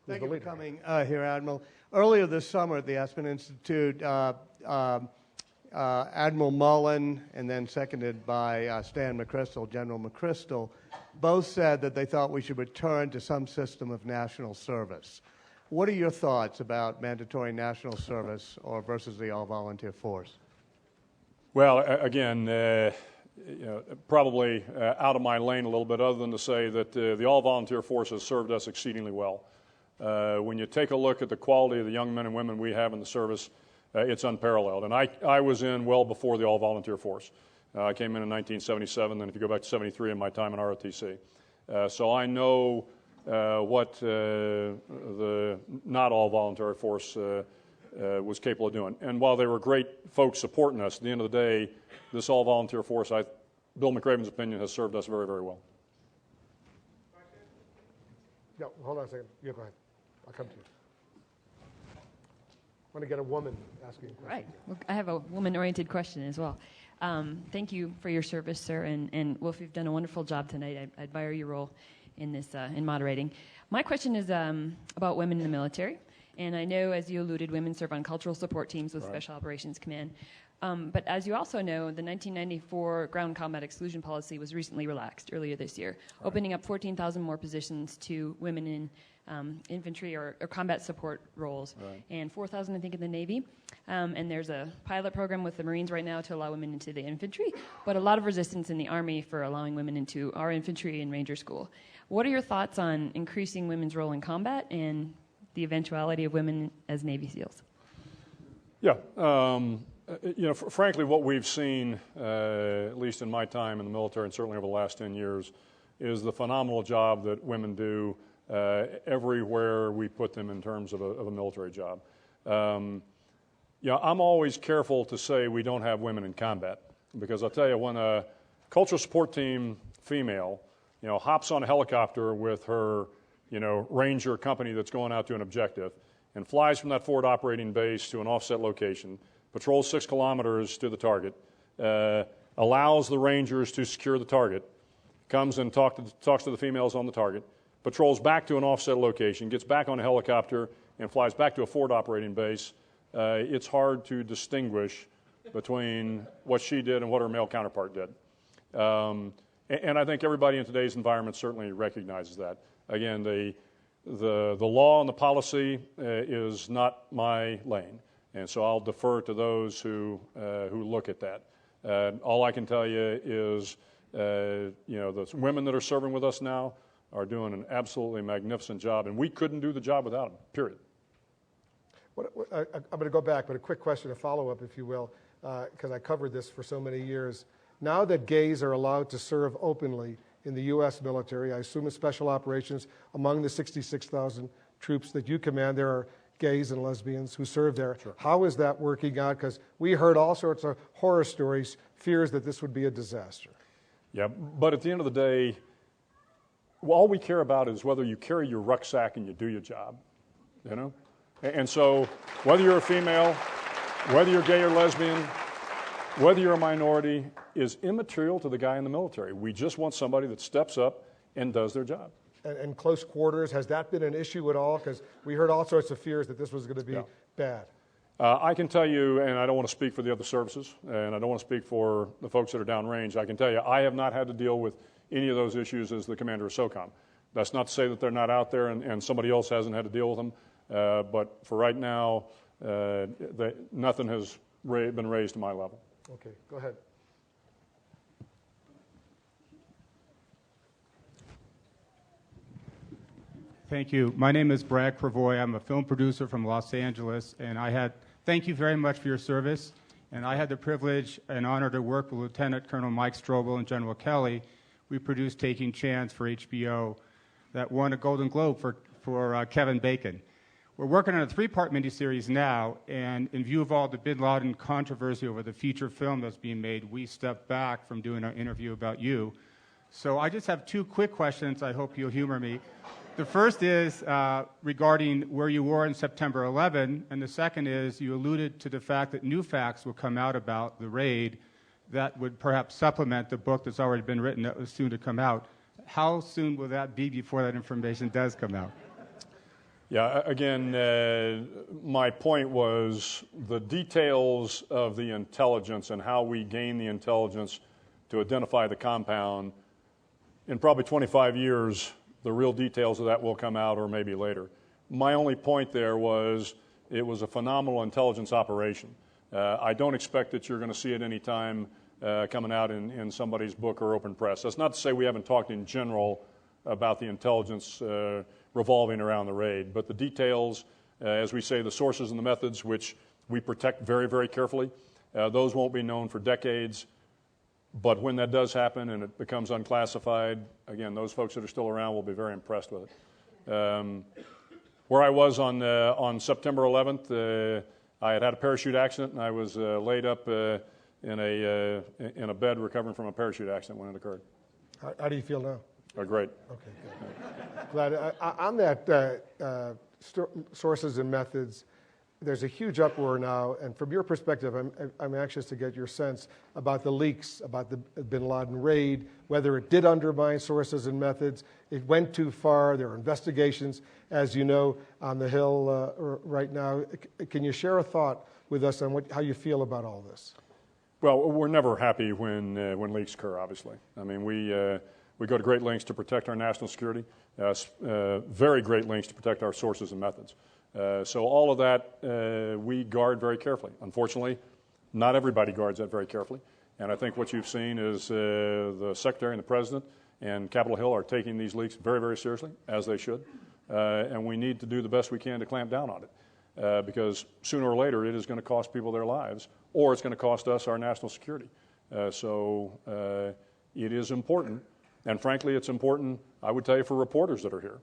Thank you for coming here, Admiral. Earlier this summer at the Aspen Institute, Admiral Mullen and then seconded by Stan McChrystal, General McChrystal, both said that they thought we should return to some system of national service. What are your thoughts about mandatory national service versus the all-volunteer force? Well, again, probably out of my lane a little bit, other than to say that the all-volunteer force has served us exceedingly well. When you take a look at the quality of the young men and women we have in the service, it's unparalleled. And I was in well before the all-volunteer force. I came in 1977, and if you go back to 73 in my time in ROTC. So I know what the not all-voluntary force was capable of doing. And while they were great folks supporting us, at the end of the day, this all-volunteer force, Bill McRaven's opinion, has served us very, very well. Yeah, hold on a second. Yeah, go ahead. I'll come to you. I want to get a woman asking a question. Right. Well, I have a woman-oriented question as well. Thank you for your service, sir, and Wolf, you've done a wonderful job tonight. I admire your role in this in moderating. My question is about women in the military, and I know, as you alluded, women serve on cultural support teams with Special Operations Command. But as you also know, the 1994 ground combat exclusion policy was recently relaxed earlier this year, opening up 14,000 more positions to women in infantry or combat support roles, and 4,000, I think, in the Navy. And there's a pilot program with the Marines right now to allow women into the infantry, but a lot of resistance in the Army for allowing women into our infantry and Ranger School. What are your thoughts on increasing women's role in combat and the eventuality of women as Navy SEALs? Yeah. Frankly, what we've seen, at least in my time in the military and certainly over the last 10 years, is the phenomenal job that women do everywhere we put them in terms of a military job. I'm always careful to say we don't have women in combat, because I'll tell you, when a cultural support team female, hops on a helicopter with her, Ranger company that's going out to an objective and flies from that forward operating base to an offset location, patrols 6 kilometers to the target, allows the Rangers to secure the target, comes and talks to the females on the target, patrols back to an offset location, gets back on a helicopter, and flies back to a forward operating base. It's hard to distinguish between what she did and what her male counterpart did. And I think everybody in today's environment certainly recognizes that. Again, the law and the policy is not my lane. And so I'll defer to those who look at that. All I can tell you is, the women that are serving with us now are doing an absolutely magnificent job, and we couldn't do the job without them, period. I'm going to go back, but a quick question, a follow-up, if you will, because I covered this for so many years. Now that gays are allowed to serve openly, in the U.S. military, I assume in special operations, among the 66,000 troops that you command, there are gays and lesbians who serve there. Sure. How is that working out? Because we heard all sorts of horror stories, fears that this would be a disaster. Yeah, but at the end of the day, all we care about is whether you carry your rucksack and you do your job, you know? And so whether you're a female, whether you're gay or lesbian, whether you're a minority, is immaterial to the guy in the military. We just want somebody that steps up and does their job. And close quarters, has that been an issue at all? Because we heard all sorts of fears that this was going to be bad. I can tell you, and I don't want to speak for the other services, and I don't want to speak for the folks that are downrange, I can tell you I have not had to deal with any of those issues as the commander of SOCOM. That's not to say that they're not out there and somebody else hasn't had to deal with them, but for right now, nothing has been raised to my level. Okay, go ahead. Thank you. My name is Brad Cravoy. I'm a film producer from Los Angeles, and thank you very much for your service. And I had the privilege and honor to work with Lieutenant Colonel Mike Strobel and General Kelly. We produced Taking Chance for HBO that won a Golden Globe for Kevin Bacon. We're working on a 3-part miniseries now, and in view of all the bin Laden controversy over the feature film that's being made, we stepped back from doing our interview about you. So I just have 2 quick questions. I hope you'll humor me. The first is regarding where you were in September 11, and the second is you alluded to the fact that new facts will come out about the raid that would perhaps supplement the book that's already been written that was soon to come out. How soon will that be before that information does come out? Yeah, again, my point was the details of the intelligence and how we gain the intelligence to identify the compound. In probably 25 years, the real details of that will come out, or maybe later. My only point there was it was a phenomenal intelligence operation. I don't expect that you're going to see it any time coming out in somebody's book or open press. That's not to say we haven't talked in general about the intelligence revolving around the raid, but the details, as we say, the sources and the methods, which we protect very, very carefully, those won't be known for decades. But when that does happen and it becomes unclassified, again, those folks that are still around will be very impressed with it. Where I was on September 11th, I had a parachute accident, and I was laid up in a bed recovering from a parachute accident when it occurred. How do you feel now? Great. Okay, good. Glad. On that sources and methods, there's a huge uproar now, and from your perspective, I'm anxious to get your sense about the leaks, about the bin Laden raid, whether it did undermine sources and methods, it went too far, there are investigations, as you know, on the Hill right now. Can you share a thought with us on how you feel about all this? Well, we're never happy when leaks occur, obviously. I mean, we go to great lengths to protect our national security, very great lengths to protect our sources and methods. So all of that we guard very carefully. Unfortunately, not everybody guards that very carefully. And I think what you've seen is the Secretary and the President and Capitol Hill are taking these leaks very, very seriously, as they should. And we need to do the best we can to clamp down on it. Because sooner or later it is going to cost people their lives, or it's going to cost us our national security. So it is important. And frankly, it's important, I would tell you, for reporters that are here.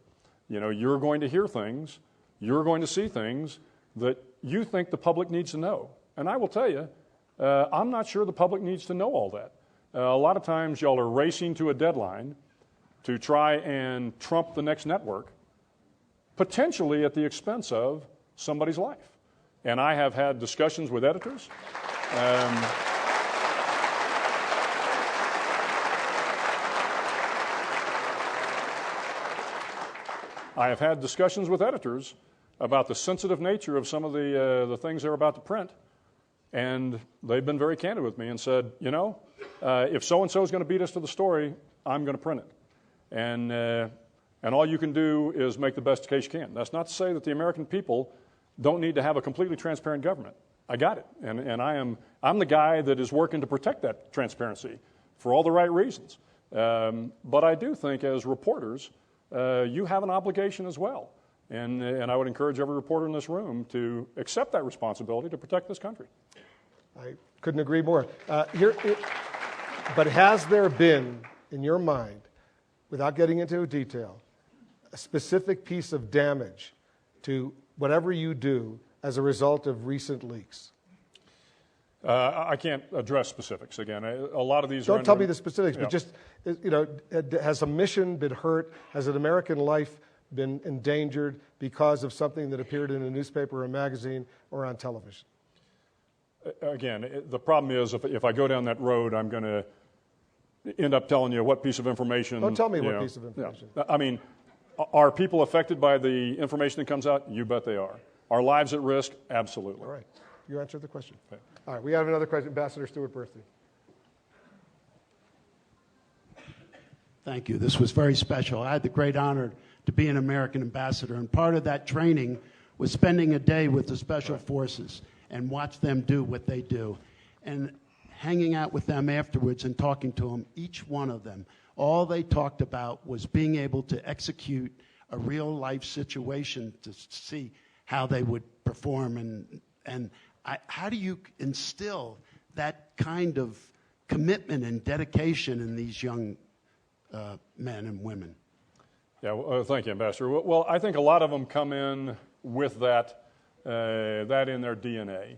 You know, you're going to hear things, you're going to see things that you think the public needs to know. And I will tell you, I'm not sure the public needs to know all that. A lot of times y'all are racing to a deadline to try and trump the next network, potentially at the expense of somebody's life. And I have had discussions with editors. I have had discussions with editors about the sensitive nature of some of the things they're about to print, and they've been very candid with me and said, you know, if so-and-so is going to beat us to the story, I'm going to print it. And all you can do is make the best case you can. That's not to say that the American people don't need to have a completely transparent government. I got it, and I'm the guy that is working to protect that transparency for all the right reasons. But I do think as reporters, you have an obligation as well. And I would encourage every reporter in this room to accept that responsibility to protect this country. I couldn't agree more. But has there been, in your mind, without getting into detail, a specific piece of damage to whatever you do as a result of recent leaks? I can't address specifics. Again, a lot of these Don't are tell me the specifics, Yeah. but just, has a mission been hurt? Has an American life been endangered because of something that appeared in a newspaper or a magazine or on television? Again, the problem is if I go down that road, I'm going to end up telling you what piece of information. Don't tell me what piece of information. Yeah. I mean, are people affected by the information that comes out? You bet they are. Are lives at risk? Absolutely. All right. You answered the question. Okay. All right. We have another question. Ambassador Stuart Burstein. Thank you. This was very special. I had the great honor to be an American ambassador, and part of that training was spending a day with the Special Forces and watch them do what they do. And hanging out with them afterwards and talking to them, each one of them, all they talked about was being able to execute a real-life situation to see how they would perform. How do you instill that kind of commitment and dedication in these young men and women? Yeah, well, thank you, Ambassador. Well, I think a lot of them come in with that in their DNA.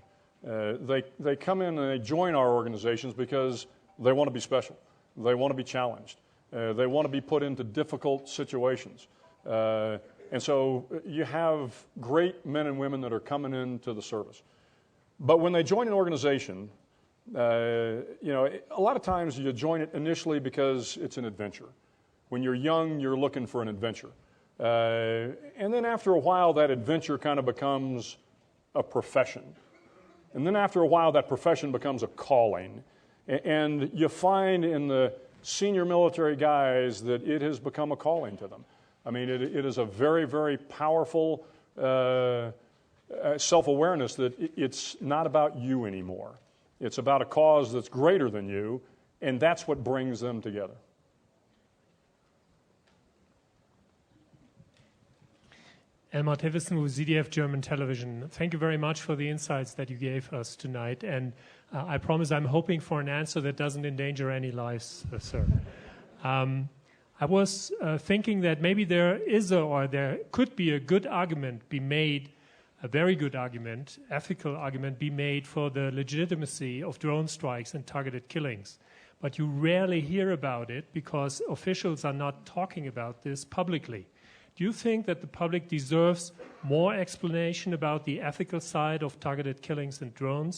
They come in and they join our organizations because they want to be special. They want to be challenged. They want to be put into difficult situations. And so you have great men and women that are coming into the service. But when they join an organization, a lot of times you join it initially because it's an adventure. When you're young, you're looking for an adventure. And then after a while, that adventure kind of becomes a profession. And then after a while, that profession becomes a calling. And you find in the senior military guys that it has become a calling to them. I mean, it is a very, very powerful self-awareness that it's not about you anymore. It's about a cause that's greater than you, and that's what brings them together. Elmar Tevison with ZDF German Television. Thank you very much for the insights that you gave us tonight. And I promise I'm hoping for an answer that doesn't endanger any lives, sir. I was thinking that maybe there could be a good argument be made, a very good argument, ethical argument be made for the legitimacy of drone strikes and targeted killings. But you rarely hear about it because officials are not talking about this publicly. Do you think that the public deserves more explanation about the ethical side of targeted killings and drone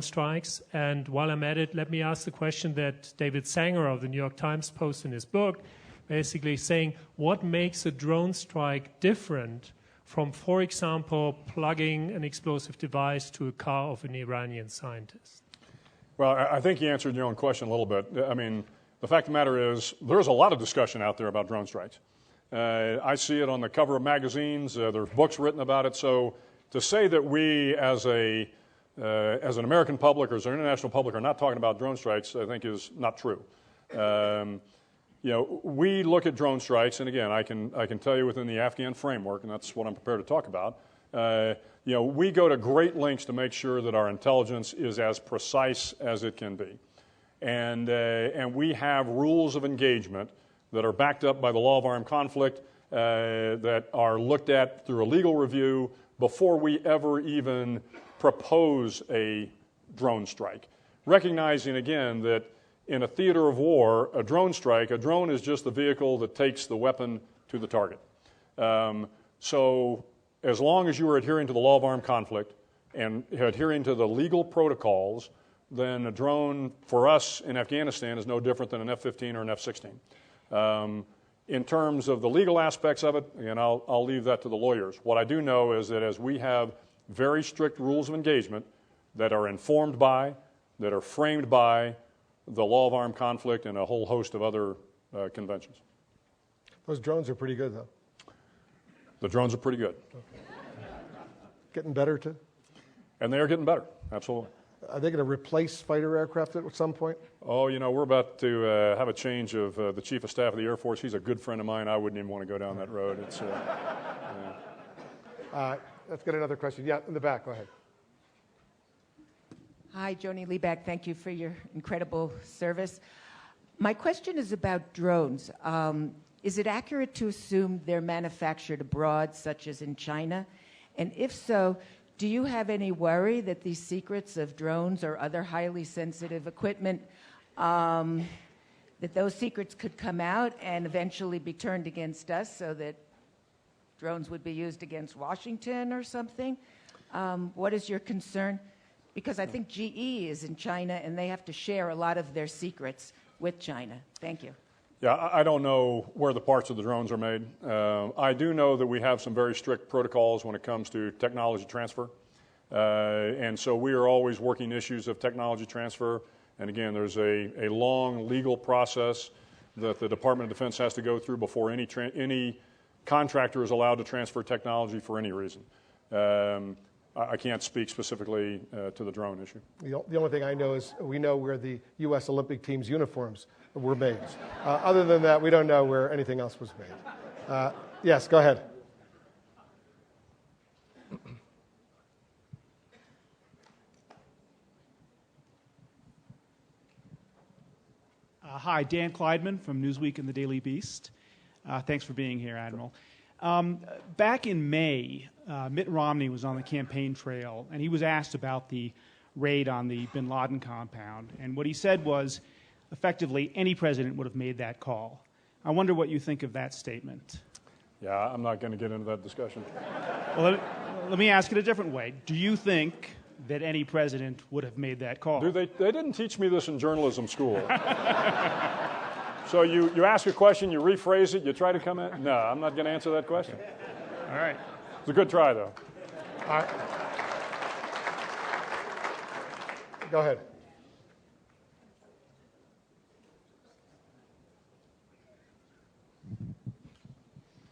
strikes? And while I'm at it, let me ask the question that David Sanger of the New York Times posted in his book, basically saying, what makes a drone strike different from, for example, plugging an explosive device to a car of an Iranian scientist? Well, I think you answered your own question a little bit. I mean, the fact of the matter is there's a lot of discussion out there about drone strikes. I see it on the cover of magazines. There's books written about it. So to say that we, as an American public or as an international public, are not talking about drone strikes, I think is not true. We look at drone strikes, and again, I can tell you within the Afghan framework, and that's what I'm prepared to talk about. We go to great lengths to make sure that our intelligence is as precise as it can be, and we have rules of engagement that are backed up by the law of armed conflict, that are looked at through a legal review before we ever even propose a drone strike. Recognizing, again, that in a theater of war, a drone is just the vehicle that takes the weapon to the target. So as long as you are adhering to the law of armed conflict and adhering to the legal protocols, then a drone for us in Afghanistan is no different than an F-15 or an F-16. In terms of the legal aspects of it, again, I'll leave that to the lawyers. What I do know is that as we have very strict rules of engagement that are informed by, that are framed by the law of armed conflict and a whole host of other conventions. Those drones are pretty good, though. The drones are pretty good. Okay. Getting better, too? And they are getting better, absolutely. Are they going to replace fighter aircraft at some point? Oh, we're about to have a change of the Chief of Staff of the Air Force. He's a good friend of mine. I wouldn't even want to go down that road. Let's get another question. Yeah, in the back. Go ahead. Hi, Joni Liebeck. Thank you for your incredible service. My question is about drones. Is it accurate to assume they're manufactured abroad, such as in China? And if so, do you have any worry that these secrets of drones or other highly sensitive equipment, that those secrets could come out and eventually be turned against us so that drones would be used against Washington or something? What is your concern? Because I think GE is in China and they have to share a lot of their secrets with China. Thank you. Yeah, I don't know where the parts of the drones are made. I do know that we have some very strict protocols when it comes to technology transfer. And so we are always working issues of technology transfer. And again, there's a long legal process that the Department of Defense has to go through before any contractor is allowed to transfer technology for any reason. I can't speak specifically to the drone issue. The only thing I know is we know where the U.S. Olympic team's uniforms were made. Other than that, we don't know where anything else was made. Yes, go ahead. Hi, Dan Kleidman from Newsweek and the Daily Beast. Thanks for being here, Admiral. Back in May, Mitt Romney was on the campaign trail, and he was asked about the raid on the bin Laden compound. And what he said was, effectively, any president would have made that call. I wonder what you think of that statement. Yeah, I'm not going to get into that discussion. Well, let me ask it a different way. Do you think that any president would have made that call? They didn't teach me this in journalism school. So you ask a question, you rephrase it, you try to come in? No, I'm not going to answer that question. All right. It's a good try, though. All right. Go ahead.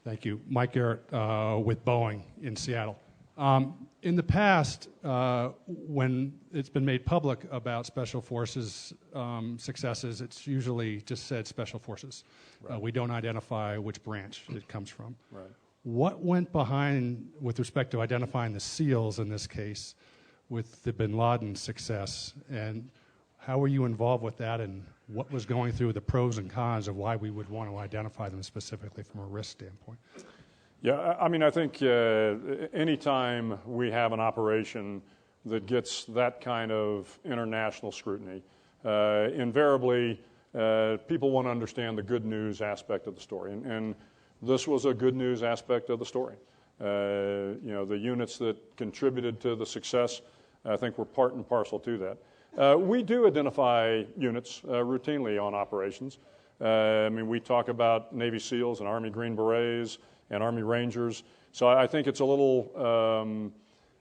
Thank you. Mike Garrett with Boeing in Seattle. In the past, when it's been made public about Special Forces successes, it's usually just said Special Forces. Right. We don't identify which branch it comes from. Right. What went behind with respect to identifying the SEALs in this case with the bin Laden success, and how were you involved with that, and what was going through the pros and cons of why we would want to identify them specifically from a risk standpoint? Yeah, I mean, I think anytime we have an operation that gets that kind of international scrutiny, invariably people want to understand the good news aspect of the story. And this was a good news aspect of the story. The units that contributed to the success, I think, were part and parcel to that. We do identify units routinely on operations. I mean, we talk about Navy SEALs and Army Green Berets and Army Rangers. So I think it's a little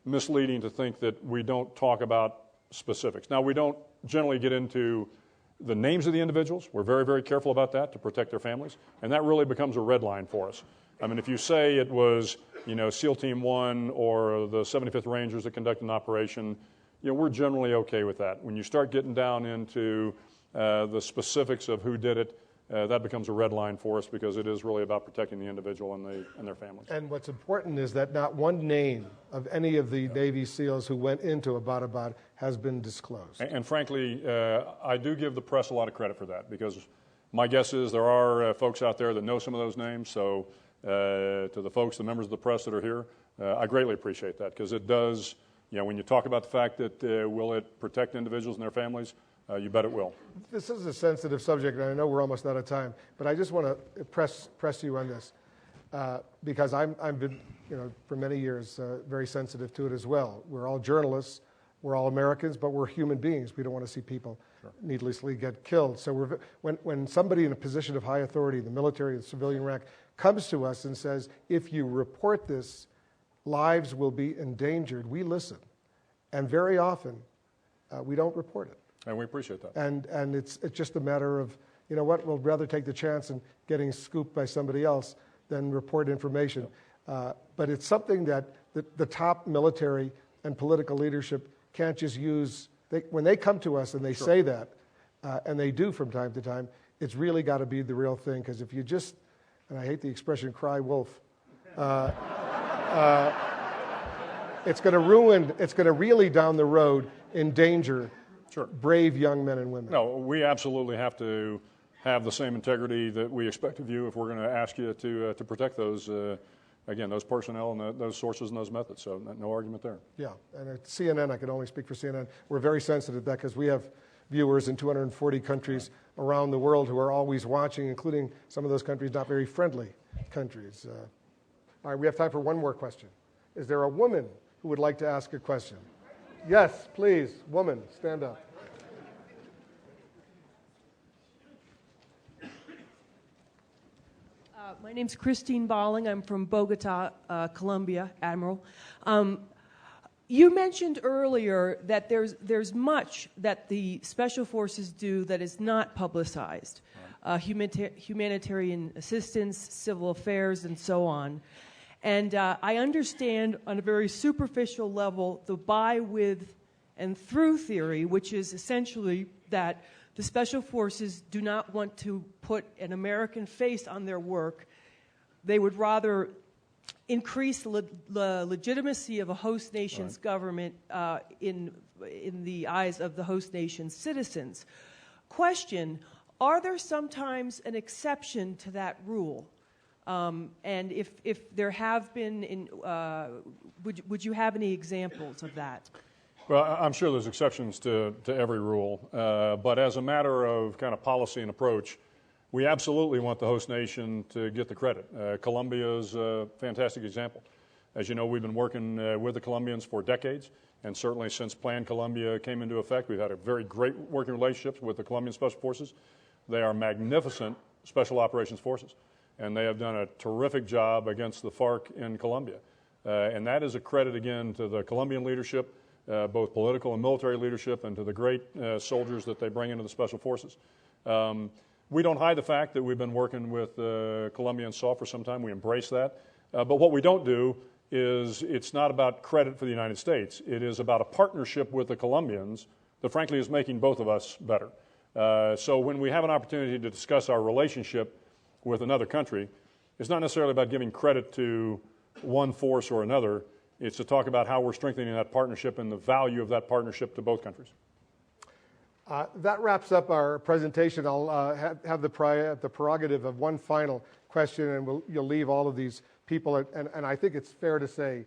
misleading to think that we don't talk about specifics. Now, we don't generally get into the names of the individuals. We're very, very careful about that to protect their families. And that really becomes a red line for us. I mean, if you say it was, SEAL Team 1 or the 75th Rangers that conducted an operation, we're generally okay with that. When you start getting down into the specifics of who did it, that becomes a red line for us because it is really about protecting the individual and their families. And what's important is that not one name of any of the Navy SEALs who went into Abbottabad has been disclosed. And frankly, I do give the press a lot of credit for that because my guess is there are folks out there that know some of those names. So to the folks, the members of the press that are here, I greatly appreciate that because it does, when you talk about the fact that will it protect individuals and their families, you bet it will. This is a sensitive subject, and I know we're almost out of time, but I just want to press you on this because I've been, for many years, very sensitive to it as well. We're all journalists, we're all Americans, but we're human beings. We don't want to see people needlessly get killed. So when somebody in a position of high authority, the military, the civilian rank, comes to us and says, if you report this, lives will be endangered, we listen. And very often, we don't report it. And we appreciate that. And it's just a matter of, we'll rather take the chance in getting scooped by somebody else than report information. But it's something that the top military and political leadership can't just use. When they come to us and they say that, and they do from time to time, it's really got to be the real thing. Because if you just, and I hate the expression cry wolf, it's going to really down the road endanger brave young men and women. No, we absolutely have to have the same integrity that we expect of you if we're going to ask you to protect those, again, those personnel and those sources and those methods. So no argument there. Yeah, and at CNN, I can only speak for CNN, we're very sensitive to that because we have viewers in 240 countries around the world who are always watching, including some of those countries not very friendly countries. All right, we have time for one more question. Is there a woman who would like to ask a question? Yes, please, woman, stand up. My name's Christine Balling. I'm from Bogota, Colombia, Admiral. You mentioned earlier that there's much that the Special Forces do that is not publicized. Humanitarian assistance, civil affairs, and so on. And I understand on a very superficial level the by, with, and through theory, which is essentially that the Special Forces do not want to put an American face on their work. They would rather increase the legitimacy of a host nation's government in the eyes of the host nation's citizens. Question, are there sometimes an exception to that rule? And if there have been, would you have any examples of that? Well, I'm sure there's exceptions to every rule, but as a matter of kind of policy and approach, we absolutely want the host nation to get the credit. Colombia is a fantastic example. As you know, we've been working with the Colombians for decades, and certainly since Plan Colombia came into effect, we've had a very great working relationship with the Colombian Special Forces. They are magnificent special operations forces, and they have done a terrific job against the FARC in Colombia. And that is a credit, again, to the Colombian leadership, both political and military leadership, and to the great soldiers that they bring into the Special Forces. We don't hide the fact that we've been working with Colombia and SAW for some time. We embrace that. But what we don't do is it's not about credit for the United States. It is about a partnership with the Colombians that, frankly, is making both of us better. So when we have an opportunity to discuss our relationship with another country, it's not necessarily about giving credit to one force or another. It's to talk about how we're strengthening that partnership and the value of that partnership to both countries. That wraps up our presentation. I'll have the prerogative of one final question, and you'll leave all of these people. And I think it's fair to say,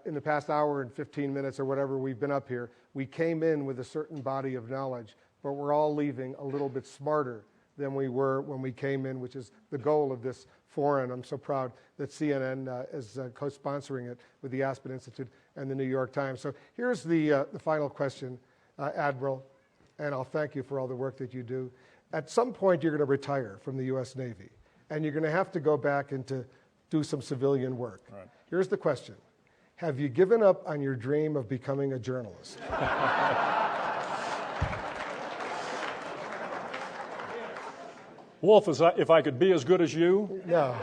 in the past hour and 15 minutes or whatever we've been up here, we came in with a certain body of knowledge, but we're all leaving a little bit smarter than we were when we came in, which is the goal of this forum. I'm so proud that CNN is co-sponsoring it with the Aspen Institute and the New York Times. So here's the final question, Admiral. And I'll thank you for all the work that you do. At some point, you're going to retire from the U.S. Navy, and you're going to have to go back and to do some civilian work. Right. Here's the question. Have you given up on your dream of becoming a journalist? Wolf, if I could be as good as you? No.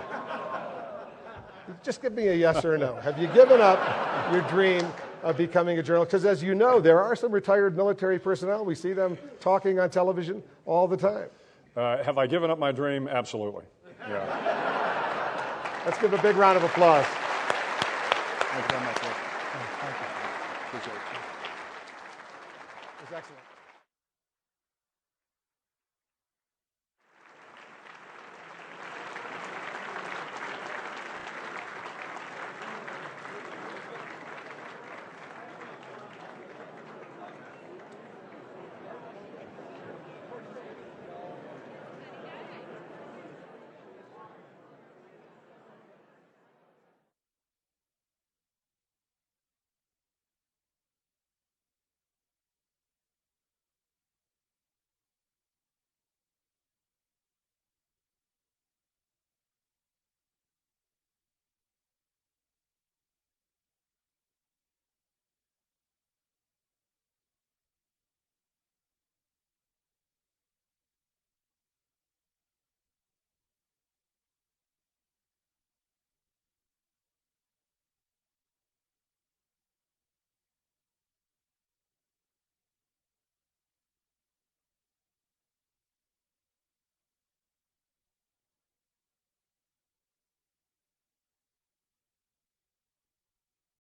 Just give me a yes or no. Have you given up your dream of becoming a journalist? Because as you know, there are some retired military personnel. We see them talking on television all the time. Have I given up my dream? Absolutely. Yeah. Let's give a big round of applause. Thank you very much. Thank you. Appreciate it. It was excellent.